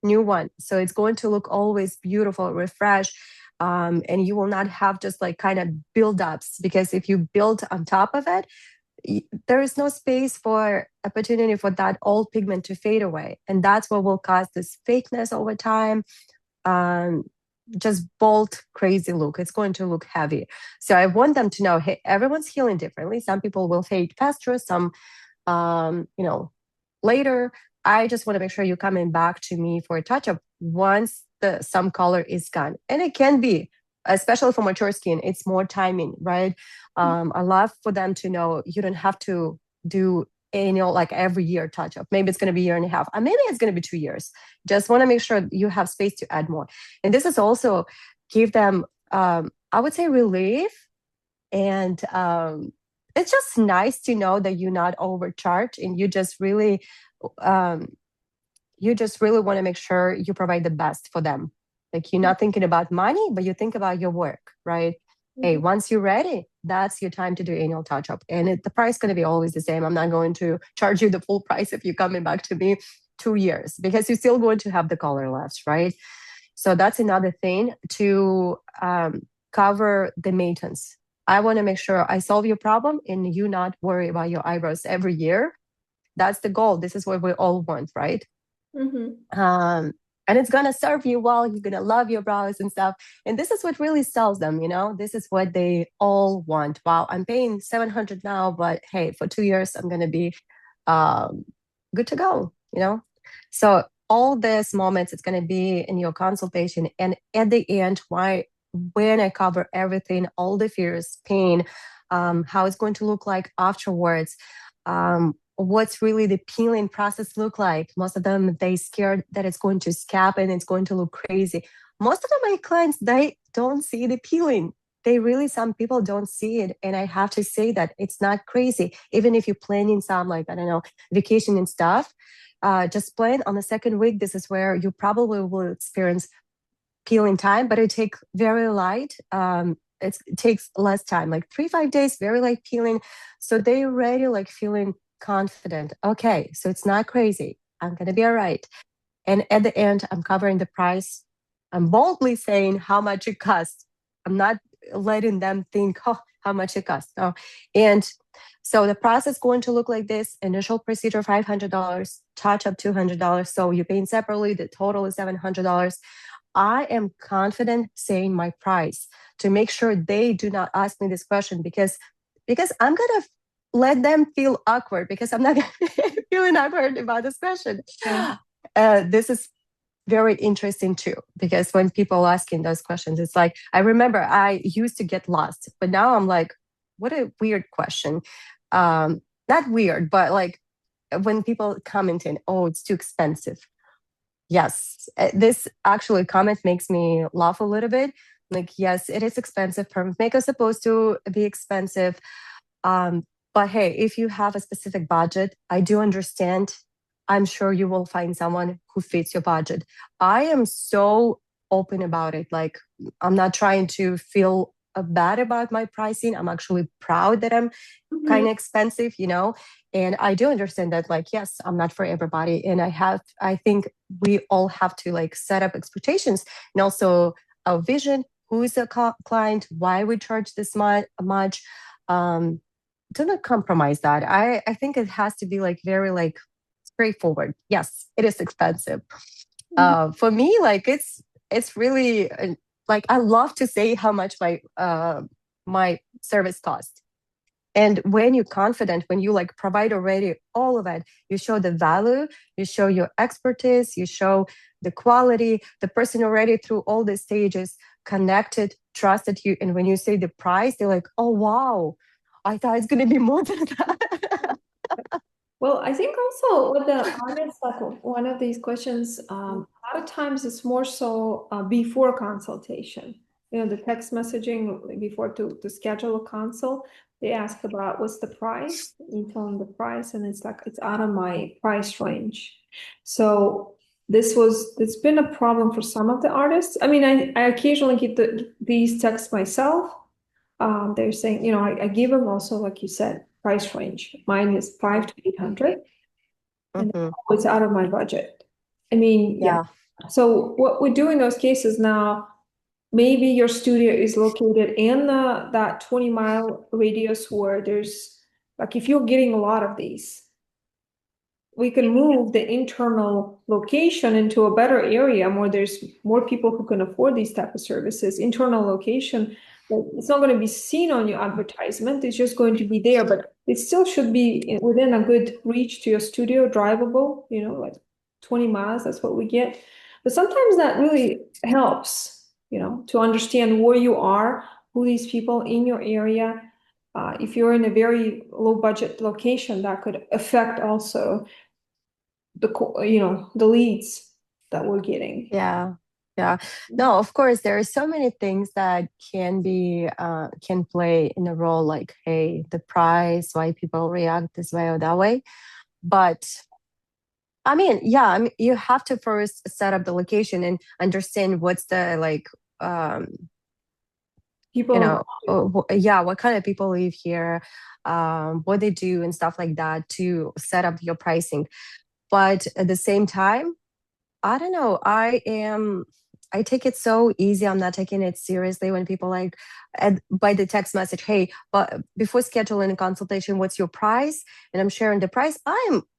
[SPEAKER 1] new one. So it's going to look always beautiful, refresh, and you will not have just like kind of build-ups, because if you build on top of it, there is no space for opportunity for that old pigment to fade away. And that's what will cause this fakeness over time. Um, just bold, crazy look. It's going to look heavy. So I want them to know, hey, everyone's healing differently. Some people will fade faster, some, later. I just want to make sure you're coming back to me for a touch-up once some color is gone. And it can be, especially for mature skin, it's more timing, right? I love for them to know you don't have to do annual, like every year touch-up. Maybe it's going to be a year and a half. Maybe it's going to be 2 years. Just want to make sure you have space to add more. And this is also give them, I would say, relief. And it's just nice to know that you're not overcharged and um, you just really want to make sure you provide the best for them. Like you're not thinking about money, but you think about your work, right? Hey, once you're ready, that's your time to do annual touch-up. And the price is going to be always the same. I'm not going to charge you the full price if you're coming back to me 2 years, because you're still going to have the color left, right? So that's another thing to cover the maintenance. I want to make sure I solve your problem and you not worry about your eyebrows every year. That's the goal. This is what we all want, right? And it's gonna serve you well. You're gonna love your brows and stuff. And this is what really sells them, This is what they all want. Wow, I'm paying $700 now, but hey, for 2 years, I'm gonna be good to go. So all these moments, it's gonna be in your consultation. And at the end, when I cover everything, all the fears, pain, how it's going to look like afterwards, what's really the peeling process look like. Most of them, they scared that it's going to scab and it's going to look crazy. Most of my clients, they don't see the peeling. Some people don't see it. And I have to say that it's not crazy. Even if you're planning some, like, I don't know, vacation and stuff, just plan on the second week. This is where you probably will experience peeling time, but it takes very light. It takes less time, like 3-5 days, very light peeling. So they already like feeling confident. Okay, so it's not crazy. I'm gonna be all right. And at the end, I'm covering the price. I'm boldly saying how much it costs. I'm not letting them think, oh, how much it costs. No. And so the process is going to look like this: initial procedure $500, touch up $200. So you're paying separately. The total is $700. I am confident saying my price to make sure they do not ask me this question, because I'm gonna let them feel awkward, because I'm not feeling awkward about this question.
[SPEAKER 2] Yeah.
[SPEAKER 1] This is very interesting too, because when people asking those questions, it's like, I remember I used to get lost, but now I'm like, what a weird question. Not weird, but like when people commenting, oh, it's too expensive. Yes, this actually comment makes me laugh a little bit. Like, yes, it is expensive. Permanent makeup is supposed to be expensive. But hey, if you have a specific budget, I do understand. I'm sure you will find someone who fits your budget. I am so open about it. Like, I'm not trying to feel bad about my pricing. I'm actually proud that I'm kind of expensive, and I do understand that, like, yes, I'm not for everybody. And I think we all have to like set up expectations, and also a vision. Who is the client? Why we charge this much? Do not compromise that. I think it has to be like very like straightforward. Yes, it is expensive. For me, like it's really like I love to say how much my service costs. And when you're confident, when you like provide already all of it, you show the value, you show your expertise, you show the quality, the person already through all the stages connected, trusted you. And when you say the price, they're like, oh, wow, I thought it's going to be more than that.
[SPEAKER 2] Well, I think also with the honest, like one of these questions, a lot of times it's more so before consultation. the text messaging before to schedule a consult, they ask about what's the price, you tell them the price, and it's like, it's out of my price range. So it's been a problem for some of the artists. I mean, I occasionally get these texts myself. They're saying, I give them also, like you said, price range. Mine is 5 to 800, and
[SPEAKER 1] Mm-hmm.
[SPEAKER 2] it's out of my budget. I mean, yeah.
[SPEAKER 1] Yeah.
[SPEAKER 2] So what we do in those cases now, maybe your studio is located in that 20-mile radius where there's, like, if you're getting a lot of these, we can move the internal location into a better area where there's more people who can afford these type of services. Internal location, it's not going to be seen on your advertisement, it's just going to be there, but it still should be within a good reach to your studio, drivable, like 20 miles, that's what we get. But sometimes that really helps, to understand where you are, who these people in your area. If you're in a very low budget location, that could affect also the leads that we're getting.
[SPEAKER 1] Yeah. Yeah. No, of course, there are so many things that can play in a role, like, hey, the price, why people react this way or that way. But I mean, yeah, you have to first set up the location and understand what's the like,
[SPEAKER 2] People,
[SPEAKER 1] yeah, what kind of people live here, what they do and stuff like that to set up your pricing. But at the same time, I don't know. I take it so easy. I'm not taking it seriously when people like by the text message, hey, but before scheduling a consultation, what's your price? And I'm sharing the price.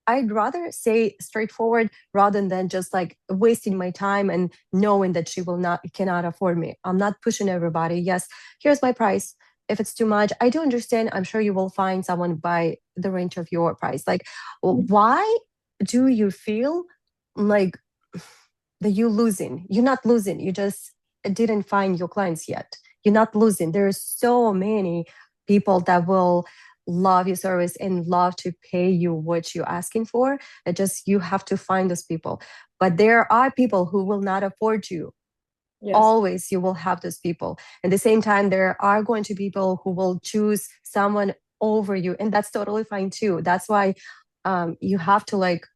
[SPEAKER 1] I'd rather say straightforward rather than just like wasting my time and knowing that she cannot afford me. I'm not pushing everybody. Yes, here's my price. If it's too much, I do understand. I'm sure you will find someone by the range of your price. Like, why do you feel like that you're losing? You're not losing. You just didn't find your clients yet. You're not losing. There are so many people that will love your service and love to pay you what you're asking for. It just you have to find those people. But there are people who will not afford you.
[SPEAKER 2] yes.
[SPEAKER 1] Always you will have those people. At the same time, there are going to be people who will choose someone over you, and that's totally fine too. That's why you have to like,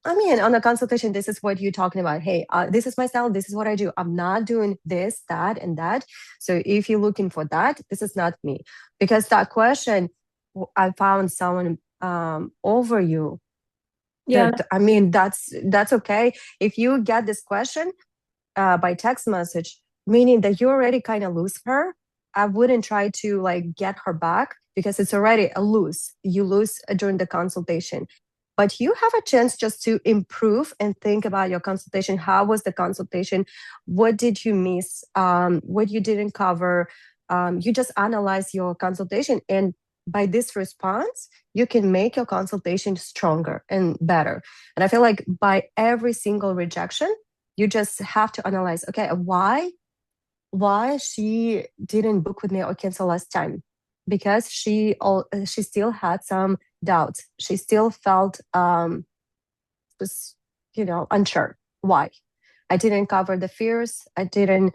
[SPEAKER 1] I mean, on a consultation, this is what you're talking about. Hey, this is my style. This is what I do. I'm not doing this, that, and that. So if you're looking for that, this is not me. Because that question, I found someone over you.
[SPEAKER 2] Yeah.
[SPEAKER 1] I mean, that's okay. If you get this question by text message, meaning that you already kind of lose her, I wouldn't try to like get her back because it's already a lose. You lose during the consultation. But you have a chance just to improve and think about your consultation. How was the consultation? What did you miss? What you didn't cover? You just analyze your consultation. And by this response, you can make your consultation stronger and better. And I feel like by every single rejection, you just have to analyze, okay, why she didn't book with me or cancel last time? Because she still had some doubts. She still felt was unsure. Why? I didn't cover the fears. I didn't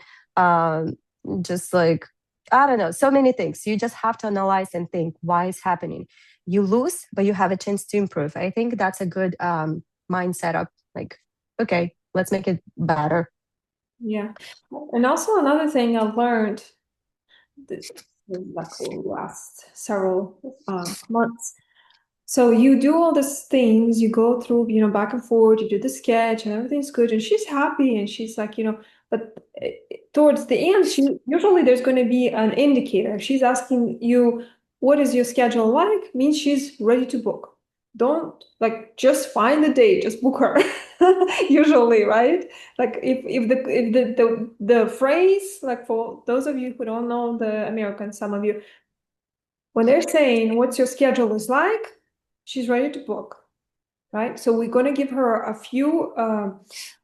[SPEAKER 1] just like, I don't know, so many things. You just have to analyze and think why it's happening. You lose, but you have a chance to improve. I think that's a good mindset of like, okay, let's make it better.
[SPEAKER 2] Yeah. And also another thing I learned this like last several months. So you do all these things, you go through, back and forth, you do the sketch and everything's good, and she's happy and she's like, but towards the end, usually there's going to be an indicator. She's asking you, what is your schedule like? Means she's ready to book. Don't like just find the date, just book her. Usually, right? Like if the phrase, like for those of you who don't know the American, some of you, when they're saying what's your schedule is like, she's ready to book, right? So we're going to give her a few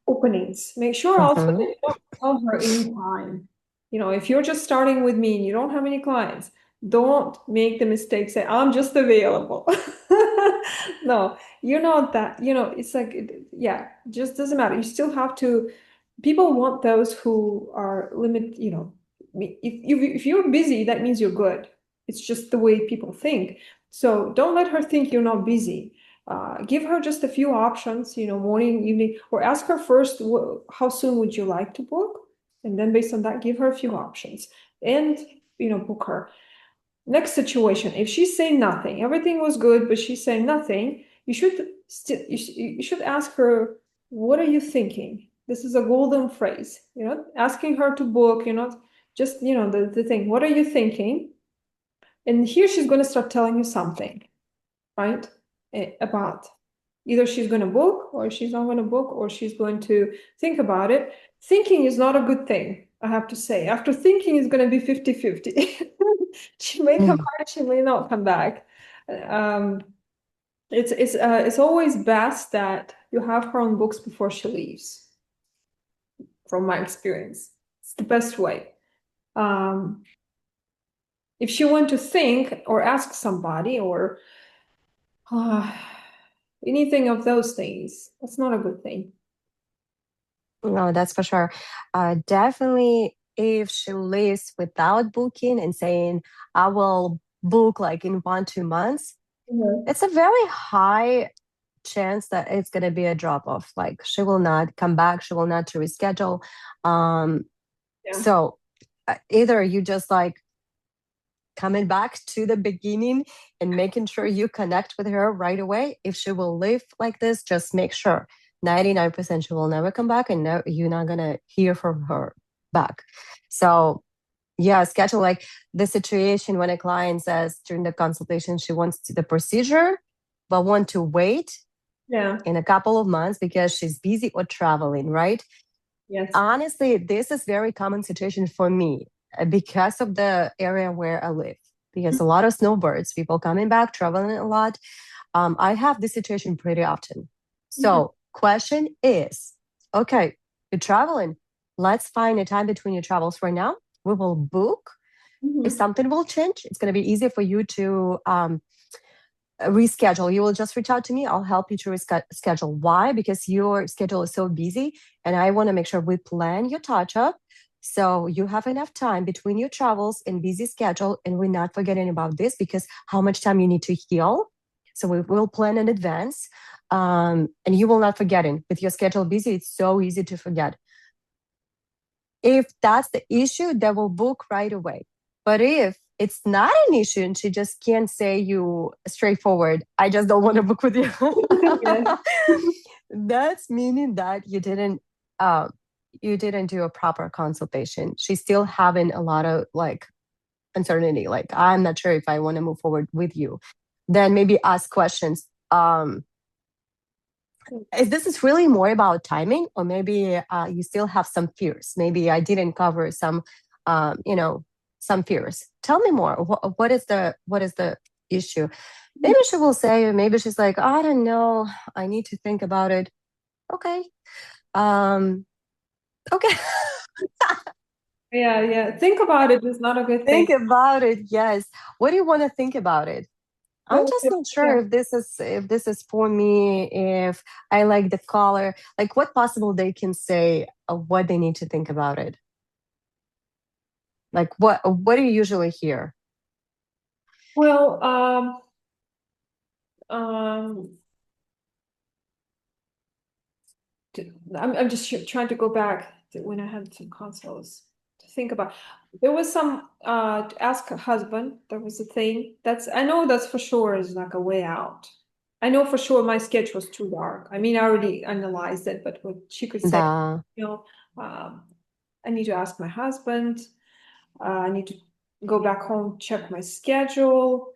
[SPEAKER 2] openings. Make sure also that
[SPEAKER 1] Mhm.
[SPEAKER 2] you don't tell her anytime. If you're just starting with me and you don't have any clients, don't make the mistake say, I'm just available. No, you're not that, it's like, yeah, just doesn't matter. You still have to people want those who are if you're busy, that means you're good. It's just the way people think. So don't let her think you're not busy. Give her just a few options, morning, evening, or ask her first, how soon would you like to book? And then based on that, give her a few options and, book her. Next situation, if she's saying nothing, everything was good, but she's saying nothing, you should ask her, what are you thinking? This is a golden phrase, asking her to book, just, the thing, what are you thinking? And here she's going to start telling you something, right? About either she's going to book or she's not going to book or she's going to think about it. Thinking is not a good thing, I have to say. After thinking is going to be 50-50. She may come
[SPEAKER 1] Mhm.
[SPEAKER 2] back, she may not come back. Um, it's always best that you have her on books before she leaves, from my experience. It's the best way. Um, if she want to think or ask somebody or uh, anything of those things, that's not a good thing.
[SPEAKER 1] No, that's for sure. Definitely, if she leaves without booking and saying, I will book like in 1, 2 months,
[SPEAKER 2] Mhm.
[SPEAKER 1] it's a very high chance that it's going to be a drop off. Like she will not come back, she will not to reschedule. Um,
[SPEAKER 2] Yeah.
[SPEAKER 1] so either you just like coming back to the beginning and making sure you connect with her right away. If she will leave like this, just make sure 99% she will never come back and no, you're not going to hear from her back. So, yeah, schedule like the situation when a client says during the consultation she wants the procedure, but want to wait
[SPEAKER 2] Yeah.
[SPEAKER 1] in a couple of months because she's busy or traveling, right?
[SPEAKER 2] Yes.
[SPEAKER 1] Honestly, this is very common situation for me because of the area where I live. Because a lot of snowbirds, people coming back, traveling a lot. I have this situation pretty often.
[SPEAKER 2] Mhm.
[SPEAKER 1] So, question is, okay, you're traveling. Let's find a time between your travels right now. We will book. If
[SPEAKER 2] Mhm.
[SPEAKER 1] something will change, it's going to be easy for you to reschedule. You will just reach out to me. I'll help you to reschedule. Why? Because your schedule is so busy, and I want to make sure we plan your touch up so you have enough time between your travels and busy schedule. And we're not forgetting about this because how much time you need to heal. So we will plan in advance, and you will not forgetting. With your schedule busy, it's so easy to forget. If that's the issue, they will book right away. But if it's not an issue and she just can't say you straightforward, I just don't want to book with you.
[SPEAKER 2] Yes.
[SPEAKER 1] That's meaning that uh, you didn't do a proper consultation. She's still having a lot of like uncertainty. Like I'm not sure if I want to move forward with you. Then maybe ask questions. Is this is really more about timing, or maybe you still have some fears? Maybe I didn't cover some, some fears. Tell me more. What is the issue? Maybe she will say, or maybe she's like, I don't know. I need to think about it. Okay. Um, okay.
[SPEAKER 2] Yeah, yeah. Think about it is not a good thing.
[SPEAKER 1] Think about it. Yes. What do you want to think about it? I'm
[SPEAKER 2] Well,
[SPEAKER 1] just not sure
[SPEAKER 2] yeah.
[SPEAKER 1] if this is for me, if I like the color. Like what possible they can say what they need to think about it. Like what do you usually hear?
[SPEAKER 2] Well, um, I'm just trying to go back to when I had some consoles to think about. There was some to ask a husband. There was a thing that's I know that's for sure is like a way out. I know for sure my sketch was too dark. I mean, I already analyzed it, but what she could say,
[SPEAKER 1] The
[SPEAKER 2] you know, um, I need to ask my husband. I need to go back home, check my schedule.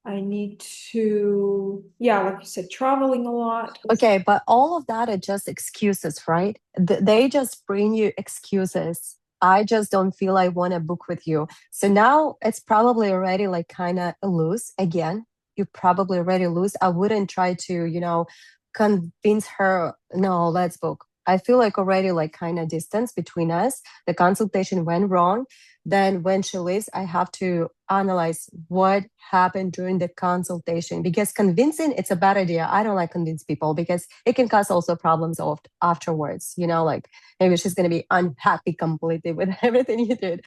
[SPEAKER 2] I need to, yeah, like you said, traveling a lot.
[SPEAKER 1] Okay, but all of that are just excuses, right? They just bring you excuses. I just don't feel I want to book with you. So now it's probably already like kind of loose again. You probably already lose. I wouldn't try to, convince her, no, let's book. I feel like already like kind of distance between us. The consultation went wrong. then when she leaves, I have to analyze what happened during the consultation, because convincing, it's a bad idea. I don't like convince people because it can cause also problems afterwards. Like maybe she's going to be unhappy completely with everything you did.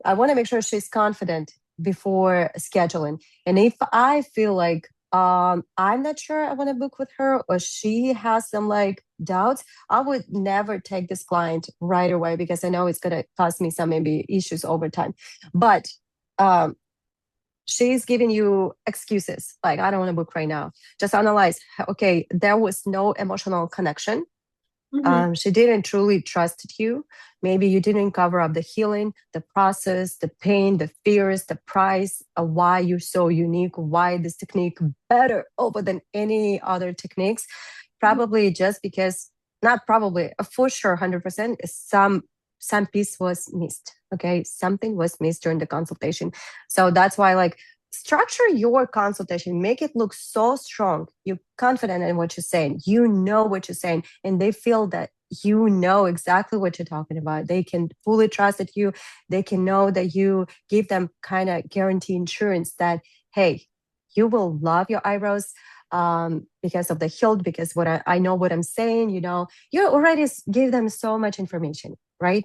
[SPEAKER 1] I want to make sure she's confident before scheduling. And if I feel like I'm not sure I want to book with her, or she has some like doubts, I would never take this client right away, because I know it's going to cause me some maybe issues over time. But um, she's giving you excuses like, I don't want to book right now. Just analyze, okay, there was no emotional connection. She didn't truly trust you. Maybe you didn't cover up the healing, the process, the pain, the fears, the price, why you're so unique, why this technique better over than any other techniques. Probably just because, not probably, for sure, 100%, some piece was missed. Okay, something was missed during the consultation. So that's why, like, structure your consultation, make it look so strong. You're confident in what you're saying, you know what you're saying, and they feel that you know exactly what you're talking about. They can fully trust that you, they can know that you give them kind of guarantee insurance that, hey, you will love your eyebrows because of the hilt, because what I know what I'm saying, you already give them so much information, right?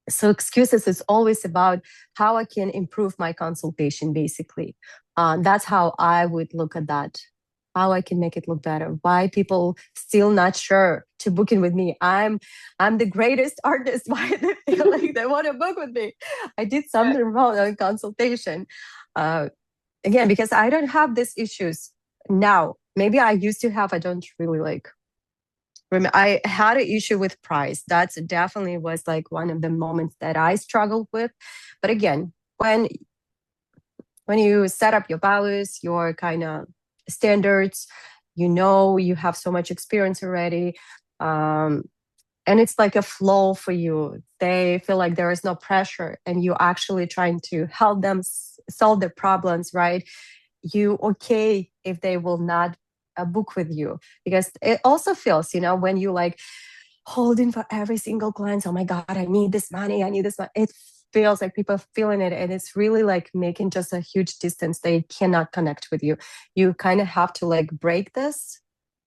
[SPEAKER 1] So excuses is always about how I can improve my consultation, basically. That's how I would look at that. How I can make it look better. Why people still not sure to book in with me? I'm the greatest artist. Why they feel like they want to book with me? I did something wrong on consultation. Again, because I don't have these issues now. Maybe I used to have. I don't really like. I had an issue with price. That's definitely was like one of the moments that I struggled with. But again, when you set up your values, your kind of standards, you have so much experience already. And it's like a flow for you. They feel like there is no pressure, and you actually trying to help them solve their problems, right? You okay if they will not book with you, because it also feels, when you like holding for every single client, oh my god, I need this money, I need this money. It feels like people feeling it, and it's really like making just a huge distance. They cannot connect with you. You kind of have to like break this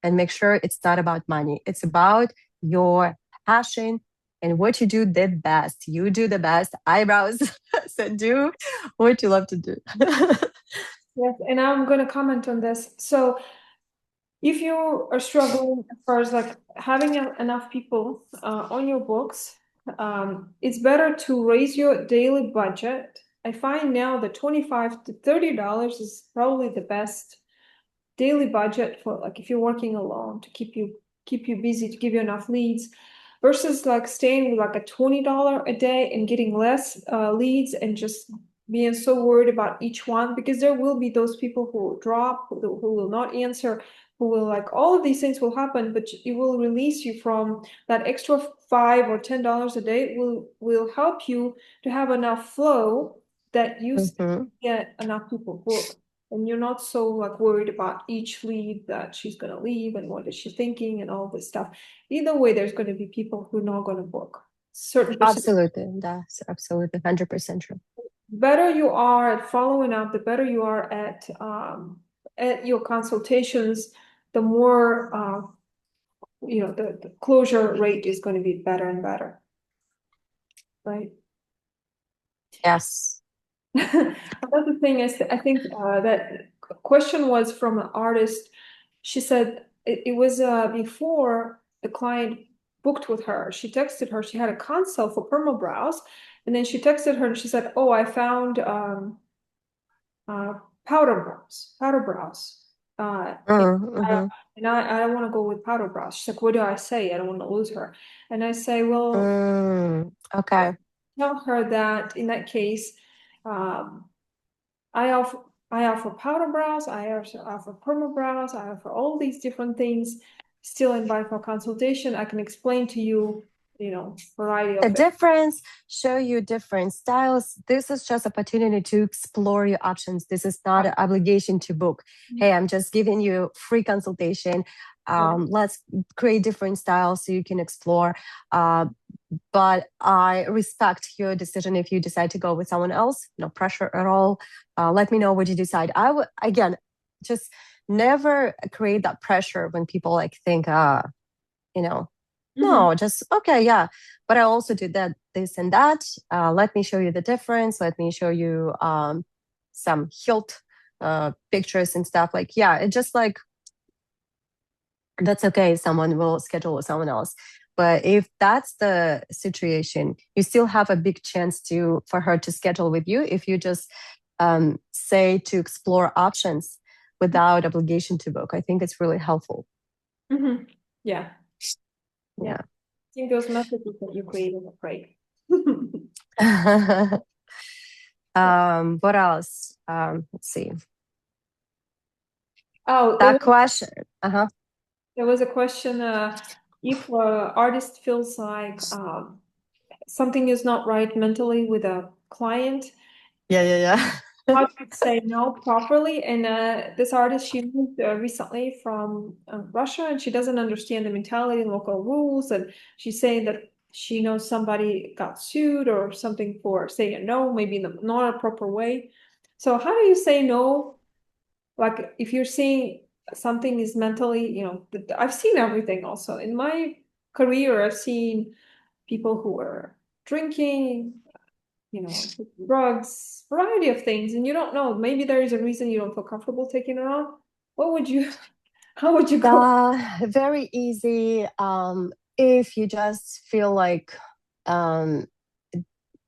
[SPEAKER 1] and make sure it's not about money. It's about your passion and what you do the best. You do the best eyebrows. So do what you love to do.
[SPEAKER 2] Yes, and I'm going to comment on this. So if you are struggling as far as like having enough people on your books, it's better to raise your daily budget. I find now that $25 to $30 is probably the best daily budget for like if you're working alone, to keep you busy, to give you enough leads, versus like staying with like a $20 a day and getting less leads and just being so worried about each one, because there will be those people who will drop, who will not answer, who will like all of these things will happen, but it will release you from that extra $5 or $10 a day. Will help you to have enough flow that you get enough people booked, and you're not so like worried about each lead that she's going to leave and what is she thinking and all this stuff. Either way, there's going to be people who are not going to book certain percent.
[SPEAKER 1] Absolutely, that's absolutely 100% true.
[SPEAKER 2] Better you are at following up, the better you are at your consultations, the more the closure rate is going to be better and better, right?
[SPEAKER 1] Yes.
[SPEAKER 2] Another thing is, I think that question was from an artist. She said it was before the client booked with her. She texted her. She had a consult for Perma brows, and then she texted her and she said, "Oh, I found uh, powder brows.
[SPEAKER 1] Mm-hmm.
[SPEAKER 2] And I don't want to go with powder brows." She's like, "What do I say? I don't want to lose her." And I say, "Well,
[SPEAKER 1] Okay.
[SPEAKER 2] tell her that in that case, um, I offer I offer powder brows, I also offer perma brows, I offer all these different things. Still invite for consultation. I can explain to you, variety
[SPEAKER 1] The
[SPEAKER 2] of it."
[SPEAKER 1] difference, show you different styles. This is just opportunity to explore your options. This is not an obligation to book. Hey, I'm just giving you free consultation. Let's create different styles so you can explore. but I respect your decision. If you decide to go with someone else, no pressure at all. Let me know what you decide. I would, again, just never create that pressure when people like think, you know,
[SPEAKER 2] Mhm.
[SPEAKER 1] no, just okay, yeah. But I also do that, this and that. Let me show you the difference. Let me show you some hilt pictures and stuff. Like, yeah, it just like that's okay. Someone will schedule with someone else. But if that's the situation, you still have a big chance to for her to schedule with you if you just say to explore options without obligation to book. I think it's really helpful.
[SPEAKER 2] Mhm. Yeah. Yeah.
[SPEAKER 1] Yeah.
[SPEAKER 2] I think those messages that you created are great. Yeah.
[SPEAKER 1] What else? Let's see.
[SPEAKER 2] Oh,
[SPEAKER 1] That question. Uh-huh.
[SPEAKER 2] there was a question, if artist feels like something is not right mentally with a client,
[SPEAKER 1] Yeah, yeah, yeah.
[SPEAKER 2] how to say no properly. And this artist, she moved recently from Russia, and she doesn't understand the mentality and local rules. And she's saying that she knows somebody got sued or something for saying a no, maybe in the not a proper way. So how do you say no? Like if you're seeing something is mentally, I've seen everything also in my career. I've seen people who are drinking, drugs, variety of things, and you don't know. Maybe there is a reason you don't feel comfortable taking it on. What would you, how would you go?
[SPEAKER 1] Very easy. If you just feel like um,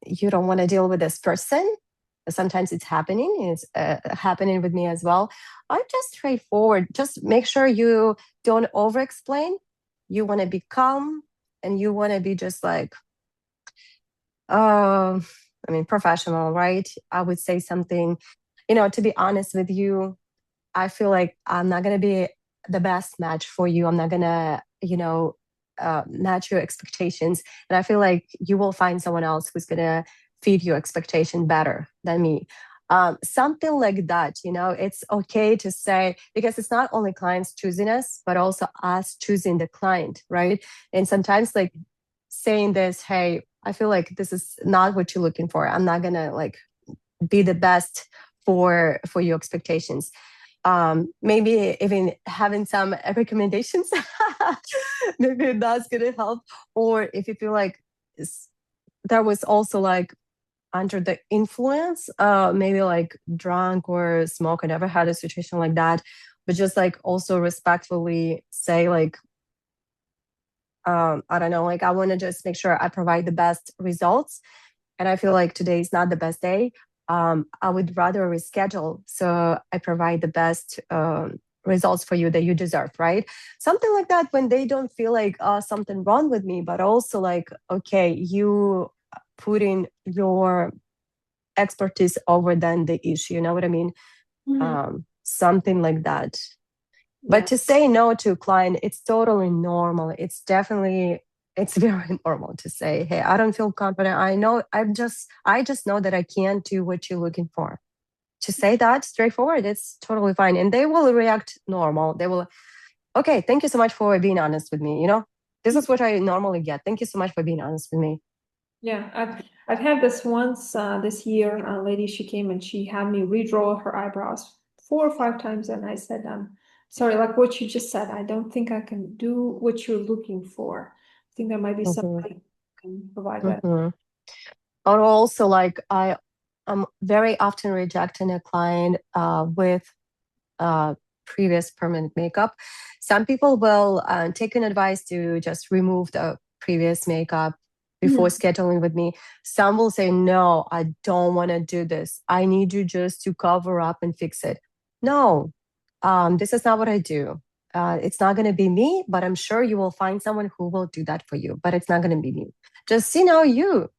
[SPEAKER 1] you don't want to deal with this person, sometimes it's happening. It's happening with me as well. I'm just straightforward. Just make sure you don't over explain. You want to be calm and you want to be just like, uh, I mean, professional, right? I would say something, to be honest with you, I feel like I'm not going to be the best match for you. I'm not going to, match your expectations. And I feel like you will find someone else who's going to feed your expectation better than me. Something like that, it's okay to say, because it's not only clients choosing us, but also us choosing the client, right? And sometimes, like saying this, hey, I feel like this is not what you're looking for. I'm not going to like be the best for your expectations. Maybe even having some recommendations, maybe that's gonna help. Or if you feel like that was also like under the influence, maybe like drunk or smoke. I never had a situation like that, but just like also respectfully say like, I don't know, like I want to just make sure I provide the best results, and I feel like today is not the best day. I would rather reschedule so I provide the best results for you that you deserve, right? Something like that when they don't feel like something wrong with me, but also like, okay, you putting your expertise over than the issue. You know what I mean?
[SPEAKER 2] Mhm.
[SPEAKER 1] Something like that. But
[SPEAKER 2] Yeah.
[SPEAKER 1] to say no to a client, it's totally normal. It's very normal to say, hey, I don't feel confident. I just know that I can't do what you're looking for. To say that straightforward, it's totally fine. And they will react normal. They will, okay, thank you so much for being honest with me. This is what I normally get. Thank you so much for being honest with me.
[SPEAKER 2] Yeah, I've had this once this year. A lady, she came and she had me redraw her eyebrows 4 or 5 times, and I said, sorry, like what you just said, I don't think I can do what you're looking for. I think there might be
[SPEAKER 1] Hmm.
[SPEAKER 2] somebody who can provide that."
[SPEAKER 1] Hmm. Or also, like I'm very often rejecting a client with uh, previous permanent makeup. Some people will take an advice to just remove the previous makeup before
[SPEAKER 2] Mhm.
[SPEAKER 1] scheduling with me. Some will say, no, I don't want to do this. I need you just to cover up and fix it. No, this is not what I do. It's not going to be me, but I'm sure you will find someone who will do that for you. But it's not going to be me. Just you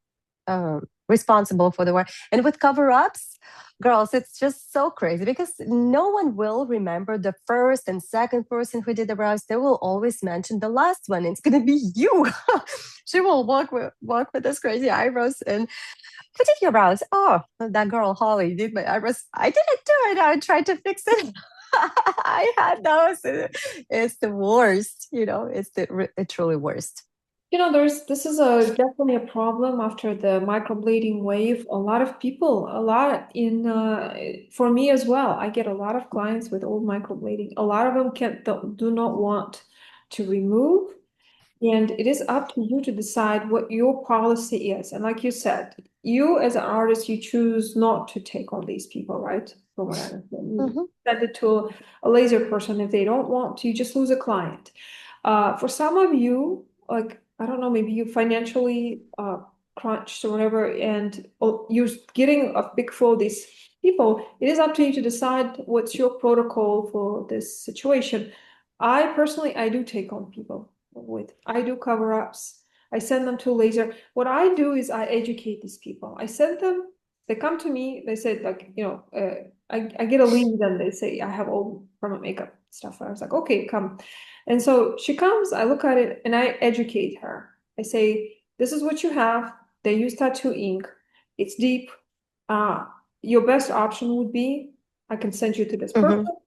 [SPEAKER 1] responsible for the work. And with cover ups, girls, it's just so crazy because no one will remember the first and second person who did the brows. They will always mention the last one. It's going to be you. She will walk with those crazy eyebrows and who did your brows? Oh, that girl Holly did my eyebrows. I didn't do it. I tried to fix it. I had those. It's the worst. It's the truly worst.
[SPEAKER 2] This is definitely a problem after the microblading wave. A lot of people, a lot in for me as well. I get a lot of clients with old microblading. A lot of them do not want to remove, and it is up to you to decide what your policy is. And like you said, you as an artist, you choose not to take on these people, right? From what I understand, you
[SPEAKER 1] Mhm.
[SPEAKER 2] send it to a laser person. If they don't want to, you just lose a client. For some of you, like, I don't know, maybe you financially crunched or whatever, and you're getting a big flow of these people, it is up to you to decide what's your protocol for this situation. I personally, I do take on people I do cover-ups. I send them to laser. What I do is I educate these people. I send them, they come to me, they said like, I get a lead and they say, I have all permanent makeup stuff. I was like, okay, come. And so she comes, I look at it and I educate her. I say, this is what you have. They use tattoo ink. It's deep. Uh, your best option would be, I can send you to this person.
[SPEAKER 1] Mhm.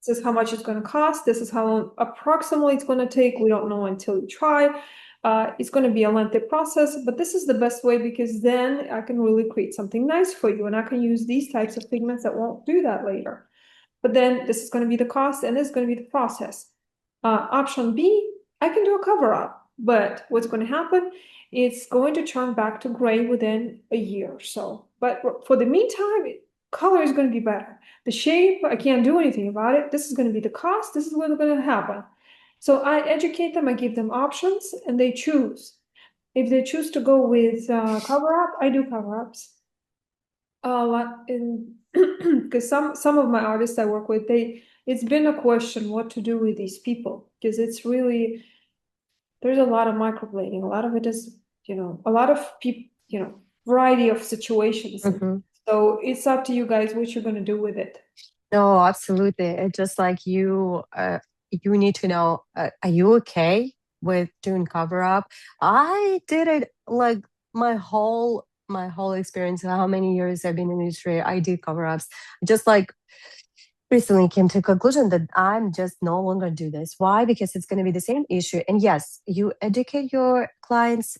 [SPEAKER 2] This is how much it's going to cost. This is how long approximately it's going to take. We don't know until you try. It's going to be a lengthy process, but this is the best way because then I can really create something nice for you and I can use these types of pigments that won't do that later. But then this is going to be the cost and this is going to be the process. Option B, I can do a cover up, but what's going to happen? It's going to turn back to gray within a year or so. But for the meantime, color is going to be better. The shape, I can't do anything about it. This is going to be the cost. This is what's going to happen. So I educate them, I give them options, and they choose. If they choose to go with cover up, I do cover ups. Lot in because some of my artists I work with, it's been a question what to do with these people because it's really there's a lot of microblading. A lot of it is, a lot of people, variety of situations.
[SPEAKER 1] Mhm.
[SPEAKER 2] So it's up to you guys what you're gonna do with it.
[SPEAKER 1] No, absolutely. It's just like you need to know, are you okay with doing cover up? I did it like my whole experience, how many years I've been in the industry, I did cover ups. Just like recently came to a conclusion that I'm just no longer do this. Why? Because it's going to be the same issue. And yes, you educate your clients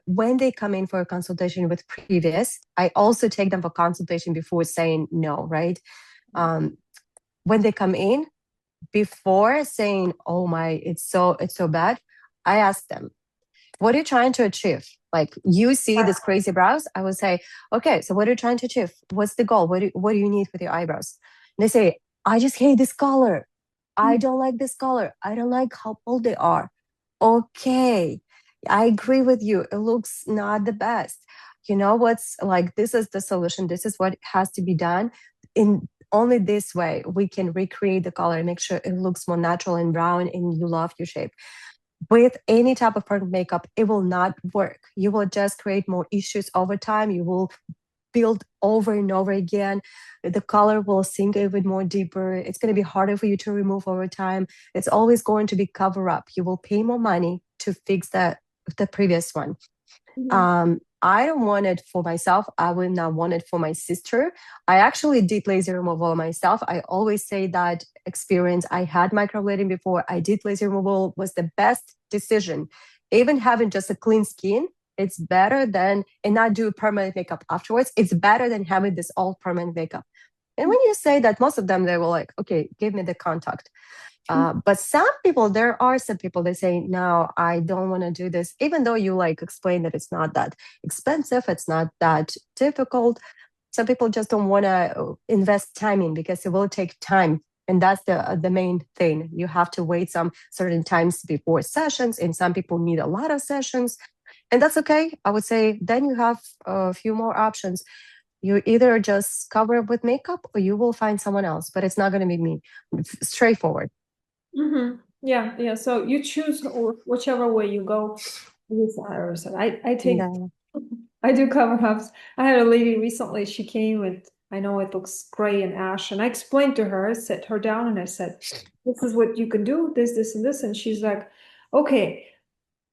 [SPEAKER 1] when they come in for a consultation with previous. I also take them for consultation before saying no, right? Um, when they come in, before saying, "Oh my, it's so bad," I ask them, "What are you trying to achieve?" Like you see this crazy brows, I would say, "Okay, so what are you trying to achieve? What's the goal? What do you need with your eyebrows?" And they say, "I just hate this color. I don't like this color. I don't like how bold they are." Okay, I agree with you. It looks not the best. You know what's like? This is the solution. This is what has to be done. In only this way we can recreate the color and make sure it looks more natural and brown, and you love your shape. With any type of permanent makeup, it will not work. You will just create more issues over time. You will build over and over again. The color will sink even more deeper. It's going to be harder for you to remove over time. It's always going to be cover up. You will pay more money to fix the previous one.
[SPEAKER 2] Mhm.
[SPEAKER 1] I don't want it for myself. I would not want it for my sister. I actually did laser removal myself. I always say that experience. I had microblading before. I did laser removal was the best decision. Even having just a clean skin, it's better than and not do permanent makeup afterwards. It's better than having this all permanent makeup. And when you say that, most of them they were like, "Okay, give me the contact." But there are some people that say, "No, I don't want to do this," even though you like explain that it's not that expensive, it's not that difficult. Some people just don't want to invest time in because it will take time. And that's the main thing. You have to wait some certain times before sessions, and some people need a lot of sessions. And that's okay. I would say then you have a few more options. You either just cover it with makeup or you will find someone else, but it's not going to be me. Straightforward.
[SPEAKER 2] Yeah, yeah. So you choose whichever way you go. With iris. I take
[SPEAKER 1] No.
[SPEAKER 2] I do cover ups. I had a lady recently, she came with, I know it looks gray and ash, and I explained to her, I sat her down and I said, this is what you can do, this, and this. And she's like, okay,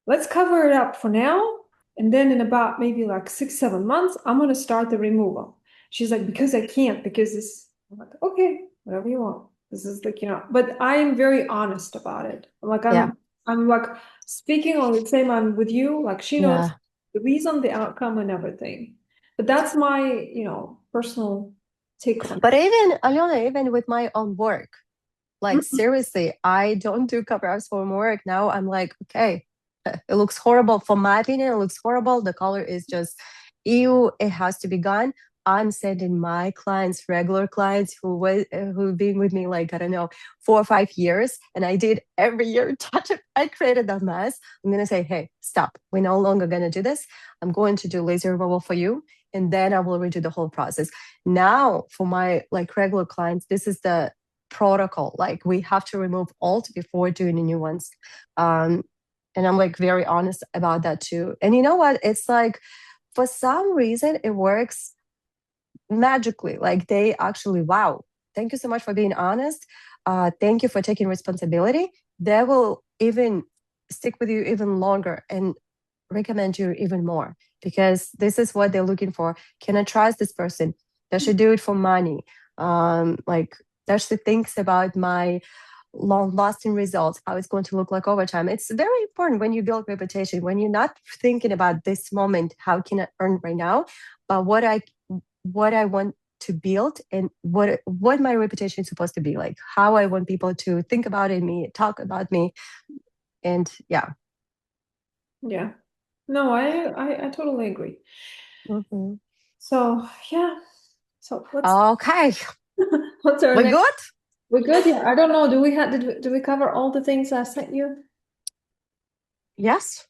[SPEAKER 2] let's cover it up for now. And then in about maybe like 6, 7 months, I'm gonna start the removal. She's like, because I can't, because this, I'm like, okay, whatever you want. This is like, but I am very honest about it. Like
[SPEAKER 1] Yeah.
[SPEAKER 2] I'm like, speaking on the same, I'm with you, like she knows
[SPEAKER 1] Yeah.
[SPEAKER 2] the reason, the outcome and everything. But that's my, personal take on
[SPEAKER 1] But
[SPEAKER 2] it.
[SPEAKER 1] even, Aliona, even with my own work, like
[SPEAKER 2] Mhm.
[SPEAKER 1] seriously, I don't do cover-ups for work. Now I'm like, okay, it looks horrible. For my opinion, it looks horrible. The color is just ew, it has to be gone. I'm sending my clients, regular clients who've been with me like, I don't know, 4 or 5 years, and I did every year touch it. I created a mess. I'm gonna say, hey, stop. We're no longer gonna do this. I'm going to do laser removal for you, and then I will redo the whole process. Now, for my like regular clients, this is the protocol. Like we have to remove alt before doing the new ones. Um, and I'm like very honest about that too. And you know what? It's like for some reason it works magically. Like they actually, wow, thank you so much for being honest. Thank you for taking responsibility. They will even stick with you even longer and recommend you even more because this is what they're looking for. Can I trust this person? Does she do it for money? Like, does she thinks about my long lasting results, how it's going to look like over time? It's very important when you build reputation, when you're not thinking about this moment, how can I earn right now, but what I want to build and what my reputation is supposed to be like, how I want people to think about it, me, talk about me. And yeah.
[SPEAKER 2] Yeah. No, I totally agree.
[SPEAKER 1] Mhm.
[SPEAKER 2] So yeah. So
[SPEAKER 1] Okay,
[SPEAKER 2] what's our
[SPEAKER 1] we
[SPEAKER 2] next?
[SPEAKER 1] good?
[SPEAKER 2] We're good, yeah. I don't know. Do we cover all the things I sent you?
[SPEAKER 1] Yes.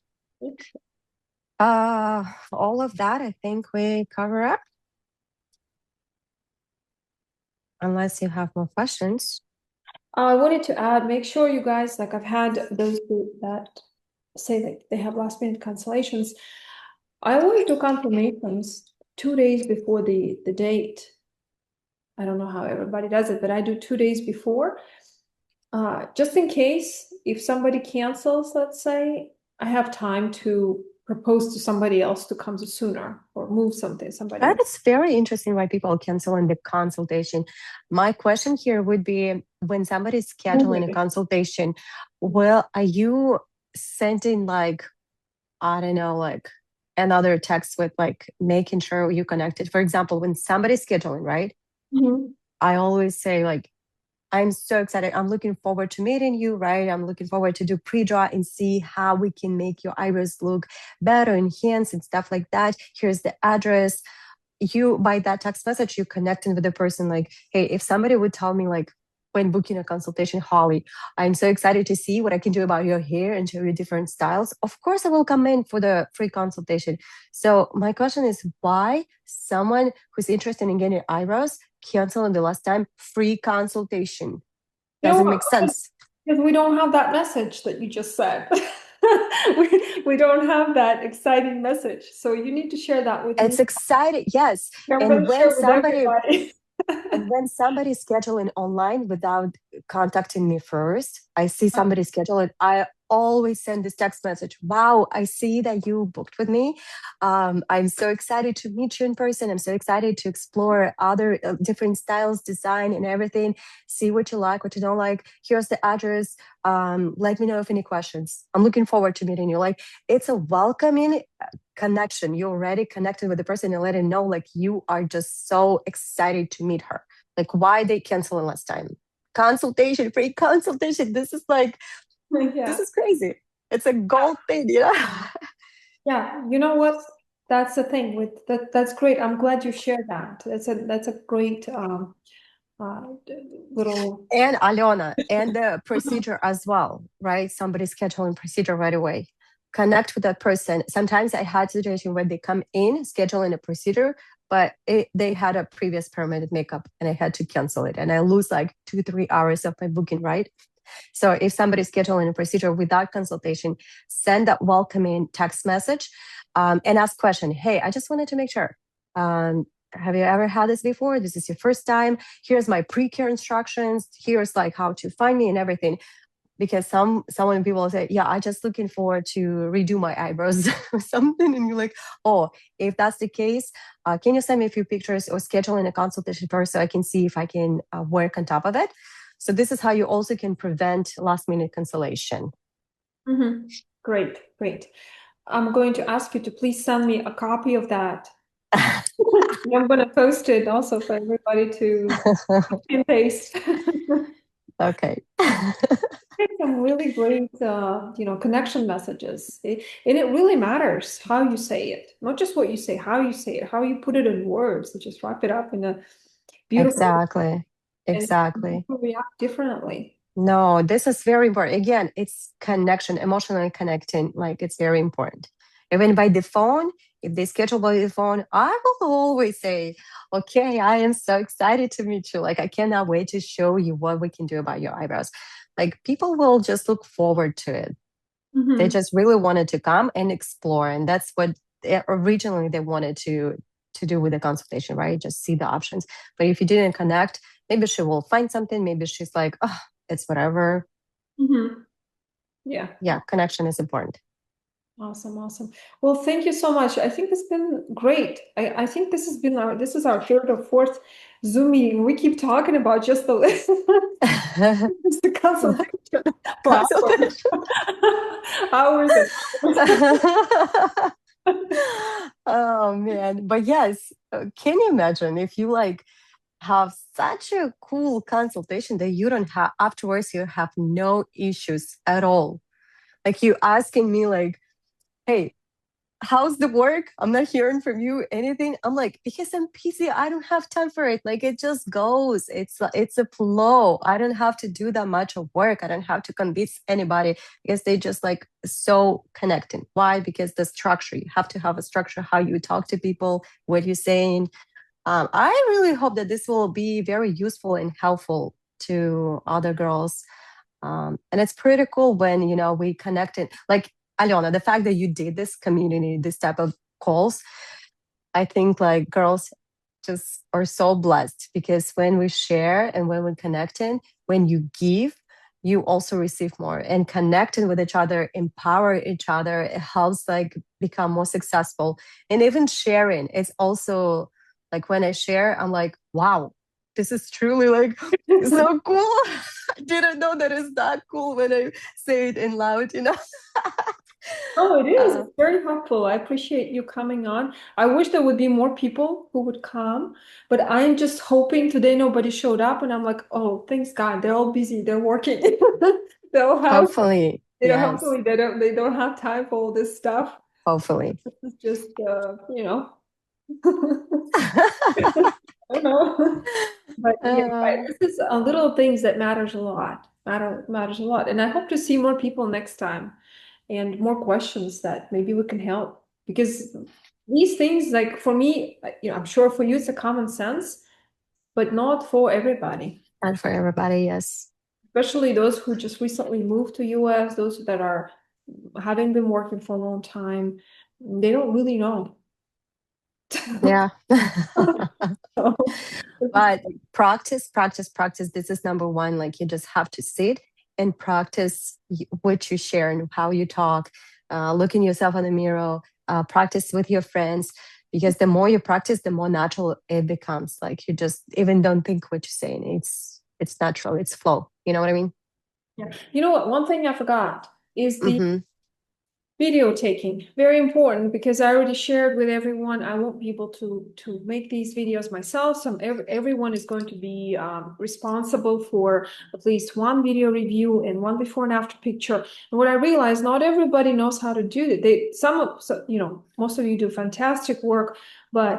[SPEAKER 1] All of that, I think we cover up, unless you have more questions.
[SPEAKER 2] I wanted to add, make sure you guys, like I've had those that say that they have last minute cancellations. I always do confirmations 2 days before the date. I don't know how everybody does it, but I do 2 days before. Just in case if somebody cancels, let's say, I have time to propose to somebody else to come sooner or move somebody
[SPEAKER 1] That
[SPEAKER 2] else.
[SPEAKER 1] is very interesting why people cancel in the consultation. My question here would be when somebody's scheduling a consultation, well, are you sending like, I don't know, like another text with like making sure you connected? For example, when somebody's scheduling, right?
[SPEAKER 2] Mhm.
[SPEAKER 1] I always say like, I'm so excited. I'm looking forward to meeting you, right? I'm looking forward to do pre-draw and see how we can make your eyebrows look better, enhance and stuff like that. Here's the address. You, by that text message, you connecting with the person like, hey, if somebody would tell me like when booking a consultation, Holly, I'm so excited to see what I can do about your hair and show you different styles. Of course, I will come in for the free consultation. So my question is why someone who's interested in getting eyebrows cancel in the last time free consultation?
[SPEAKER 2] You know
[SPEAKER 1] Doesn't
[SPEAKER 2] what?
[SPEAKER 1] make sense.
[SPEAKER 2] Because we don't have that message that you just said. We don't have that exciting message. So you need to share that with me.
[SPEAKER 1] It's exciting, yes.
[SPEAKER 2] I'm
[SPEAKER 1] And
[SPEAKER 2] going to
[SPEAKER 1] when
[SPEAKER 2] share with
[SPEAKER 1] somebody
[SPEAKER 2] everybody.
[SPEAKER 1] And when somebody's scheduling online without contacting me first, I see somebody schedule it. I always send this text message. Wow, I see that you booked with me. I'm so excited to meet you in person. I'm so excited to explore other different styles, design, and everything. See what you like, what you don't like. Here's the address. Let me know if any questions. I'm looking forward to meeting you. Like it's a welcoming connection. You already connected with the person and let it know like you are just so excited to meet her. Like why they canceling last time? Consultation, free consultation. This is like this
[SPEAKER 2] Yeah.
[SPEAKER 1] is crazy. It's a gold thing, you know?
[SPEAKER 2] Yeah. You know what? That's the thing with that. That's great. I'm glad you shared that. That's a great uh little.
[SPEAKER 1] And Alona, and the procedure as well, right? Somebody scheduling procedure right away. Connect with that person. Sometimes I had situation where they come in scheduling a procedure, but they had a previous permanent makeup and I had to cancel it. And I lose like 2 3 hours of my booking, right? So if somebody's scheduling a procedure without consultation, send that welcoming text message and ask question. Hey, I just wanted to make sure. Have you ever had this before? This is your first time. Here's my pre-care instructions. Here's like how to find me and everything. Because some people say, yeah, I just looking forward to redo my eyebrows or something, and you're like, oh, if that's the case, can you send me a few pictures or schedule in a consultation first so I can see if I can work on top of it. So this is how you also can prevent last minute cancellation.
[SPEAKER 2] Mhm. Great, great. I'm going to ask you to please send me a copy of that. I'm going to post it also for everybody to copy and paste.
[SPEAKER 1] Okay.
[SPEAKER 2] Some really great, connection messages. And it really matters how you say it, not just what you say, how you say it, how you put it in words. To just wrap it up in a beautiful,
[SPEAKER 1] Exactly.
[SPEAKER 2] and
[SPEAKER 1] Exactly.
[SPEAKER 2] people react differently.
[SPEAKER 1] No, this is very important. Again, it's connection, emotionally connecting. Like it's very important. Even by the phone, if they schedule by the phone, I will always say, okay, I am so excited to meet you. Like I cannot wait to show you what we can do about your eyebrows. Like people will just look forward to it. They
[SPEAKER 2] Hmm.
[SPEAKER 1] just really wanted to come and explore. And that's what originally they wanted to do with the consultation, right? Just see the options. But if you didn't connect, maybe she will find something. Maybe she's like, oh, it's whatever.
[SPEAKER 2] Hmm. Yeah.
[SPEAKER 1] Yeah, connection is important.
[SPEAKER 2] Awesome, awesome. Well, thank you so much. I think it's been great. I think this is our third or fourth Zoom meeting. We keep talking about just the just the consultation for hours.
[SPEAKER 1] Consultation.
[SPEAKER 2] Hours and
[SPEAKER 1] Oh man. But yes, can you imagine if you like have such a cool consultation that you don't have afterwards, you have no issues at all. Like you asking me like, hey, how's the work? I'm not hearing from you anything. I'm like, because I'm busy, I don't have time for it. Like it just goes. It's a flow. I don't have to do that much of work. I don't have to convince anybody because they just like so connecting. Why? Because the structure. You have to have a structure how you talk to people, what you're saying. I really hope that this will be very useful and helpful to other girls. And it's pretty cool when, we connected. Like, Aliona, the fact that you did this community, this type of calls, I think like girls just are so blessed because when we share and when we connect in, when you give, you also receive more and connecting with each other, empower each other. It helps like become more successful. And even sharing, it's also like when I share, I'm like, wow, this is truly like so cool. I didn't know that it's that cool when I say it in loud.
[SPEAKER 2] Oh, it is.
[SPEAKER 1] Uh,
[SPEAKER 2] It's very helpful. I appreciate you coming on. I wish there would be more people who would come, but I'm just hoping today nobody showed up, and I'm like, oh, thanks God, they're all busy. They're working. They'll have,
[SPEAKER 1] hopefully, yes,
[SPEAKER 2] hopefully they don't have time for all this stuff.
[SPEAKER 1] hopefully.
[SPEAKER 2] It's just, I don't know. But yeah,
[SPEAKER 1] Uh,
[SPEAKER 2] this is a little things that matters a lot. Matters a lot, and I hope to see more people next time and more questions that maybe we can help because these things, like for me, I'm sure for you it's a common sense, but not for everybody,
[SPEAKER 1] and for everybody, yes.
[SPEAKER 2] especially those who just recently moved to US, those that are having been working for a long time. They don't really know.
[SPEAKER 1] Yeah.
[SPEAKER 2] So,
[SPEAKER 1] But practice, practice, practice. This is number one. Like you just have to sit and practice what you share and how you talk. Looking yourself in the mirror. Practice with your friends because the more you practice, the more natural it becomes. Like you just even don't think what you're saying. It's natural. It's flow. You know what I mean?
[SPEAKER 2] yeah. You know what? One thing I forgot is the
[SPEAKER 1] Mm-hmm.
[SPEAKER 2] video taking, very important because I already shared with everyone. I won't be able to make these videos myself. Everyone is going to be responsible for at least one video review and one before and after picture. And what I realized, not everybody knows how to do it. Most of you do fantastic work, but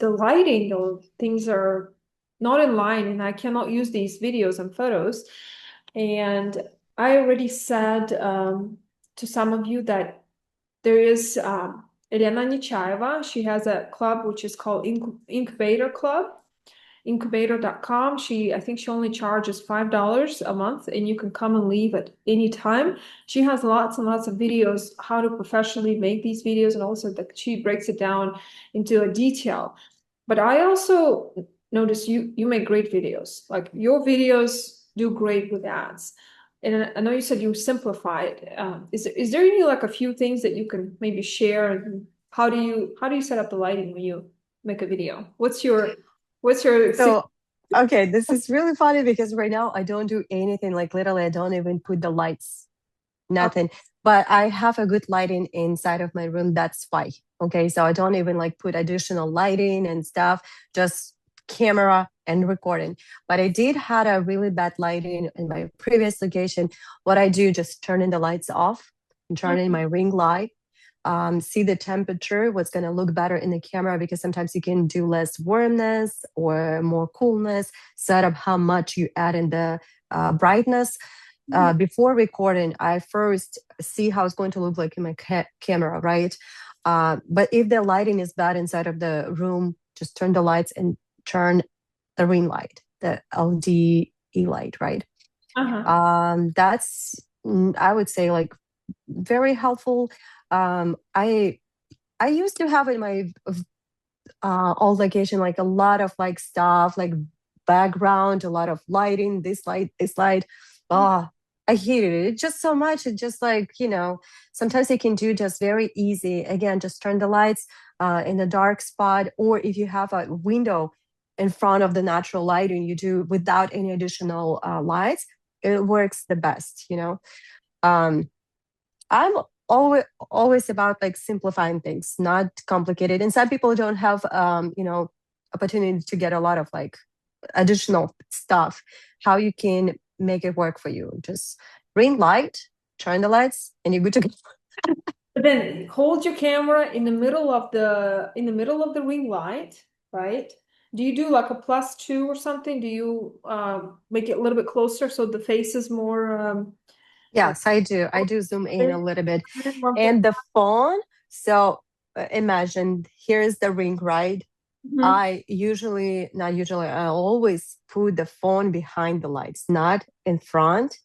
[SPEAKER 2] the lighting or things are not in line, and I cannot use these videos and photos. And I already said. To some of you that there is Elena Nichaeva. She has a club which is called Incubator Club, incubator.com. I think she only charges $5 a month and you can come and leave at any time. She has lots and lots of videos, how to professionally make these videos, and also that she breaks it down into a detail. But I also notice you make great videos. Like your videos do great with ads. And I know you said you simplify it. Is there any like a few things that you can maybe share? And how do you set up the lighting when you make a video? What's your
[SPEAKER 1] So, okay, this is really funny because right now I don't do anything. Like literally, I don't even put the lights,
[SPEAKER 2] uh,
[SPEAKER 1] nothing. but I have a good lighting inside of my room. That's why. Okay. So I don't even like put additional lighting and stuff, just camera and recording. But I did had a really bad lighting in my previous location. What I do, just turning the lights off and turning my ring light. See the temperature, what's going to look better in the camera, because sometimes you can do less warmness or more coolness, set up how much you add in the brightness. Before recording, I first see how it's going to look like in my camera, right? But if the lighting is bad inside of the room, just turn the lights and turn the ring light, the LDE light, right? That's, I would say, like very helpful. I used to have in my old location like a lot of like stuff, like background, a lot of lighting, this light. Oh, I hated it. It's just so much. It's just like, sometimes they can do just very easy. Again, just turn the lights in the dark spot, or if you have a window in front of the natural lighting, you do without any additional lights. It works the best. I'm always about like simplifying things, not complicated. And some people don't have opportunity to get a lot of like additional stuff. How you can make it work for you? Just ring light, turn the lights, and you're good to go.
[SPEAKER 2] But then hold your camera in the middle of the ring light, right? Do you do like a +2 or something? Do you make it a little bit closer so the face is more
[SPEAKER 1] Yes, I do. I do zoom in a little bit. And the phone, so imagine here's the ring, right? I always put the phone behind the lights, not in front,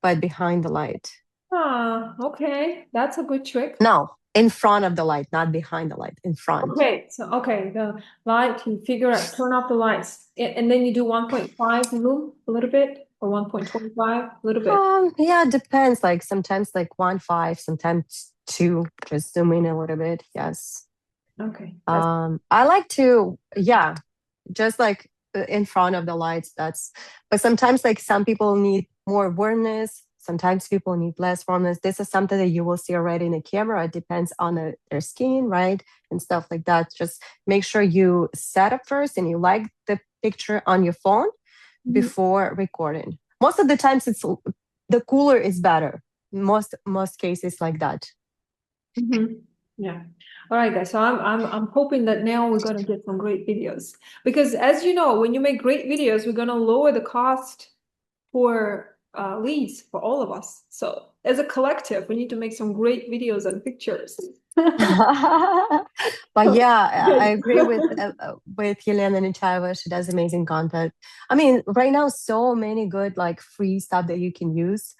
[SPEAKER 1] but behind the light.
[SPEAKER 2] Okay. That's a good trick.
[SPEAKER 1] No, in front of the light, not behind the light, in front.
[SPEAKER 2] Okay, so the light, you figure out, turn off the lights, and then you do 1.5 zoom a little bit, or 1.25 a little bit.
[SPEAKER 1] Yeah, it depends. Like sometimes like 1.5, sometimes 2, just zoom in a little bit. Yes.
[SPEAKER 2] Okay.
[SPEAKER 1] I like to, yeah, just like in front of the lights. But sometimes like some people need more warmness. Sometimes people need less warmness. This is something that you will see already in the camera. It depends on their skin, right? And stuff like that. Just make sure you set up first and you like the picture on your phone before recording. Most of the times the cooler is better. Most cases like that.
[SPEAKER 2] Yeah. All right, guys. So I'm hoping that now we're gonna get some great videos, because as you know, when you make great videos, we're gonna lower the cost for leads for all of us. So as a collective, we need to make some great videos and pictures.
[SPEAKER 1] But yeah, I agree with Yelena Nechaeva. She does amazing content. I mean, right now, so many good like free stuff that you can use,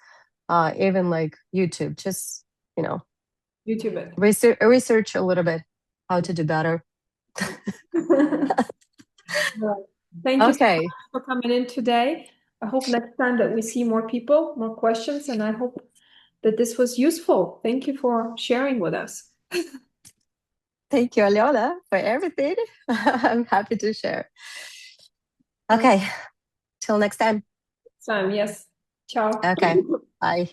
[SPEAKER 1] even like YouTube. Just
[SPEAKER 2] YouTube it.
[SPEAKER 1] research a little bit how to do better.
[SPEAKER 2] Thank you so
[SPEAKER 1] Okay.
[SPEAKER 2] much for coming in today. I hope next time that we see more people, more questions, and I hope that this was useful. Thank you for sharing with us.
[SPEAKER 1] Thank you, Aliola, for everything. I'm happy to share. Okay. Till next time.
[SPEAKER 2] Yes. Ciao.
[SPEAKER 1] Okay. Bye.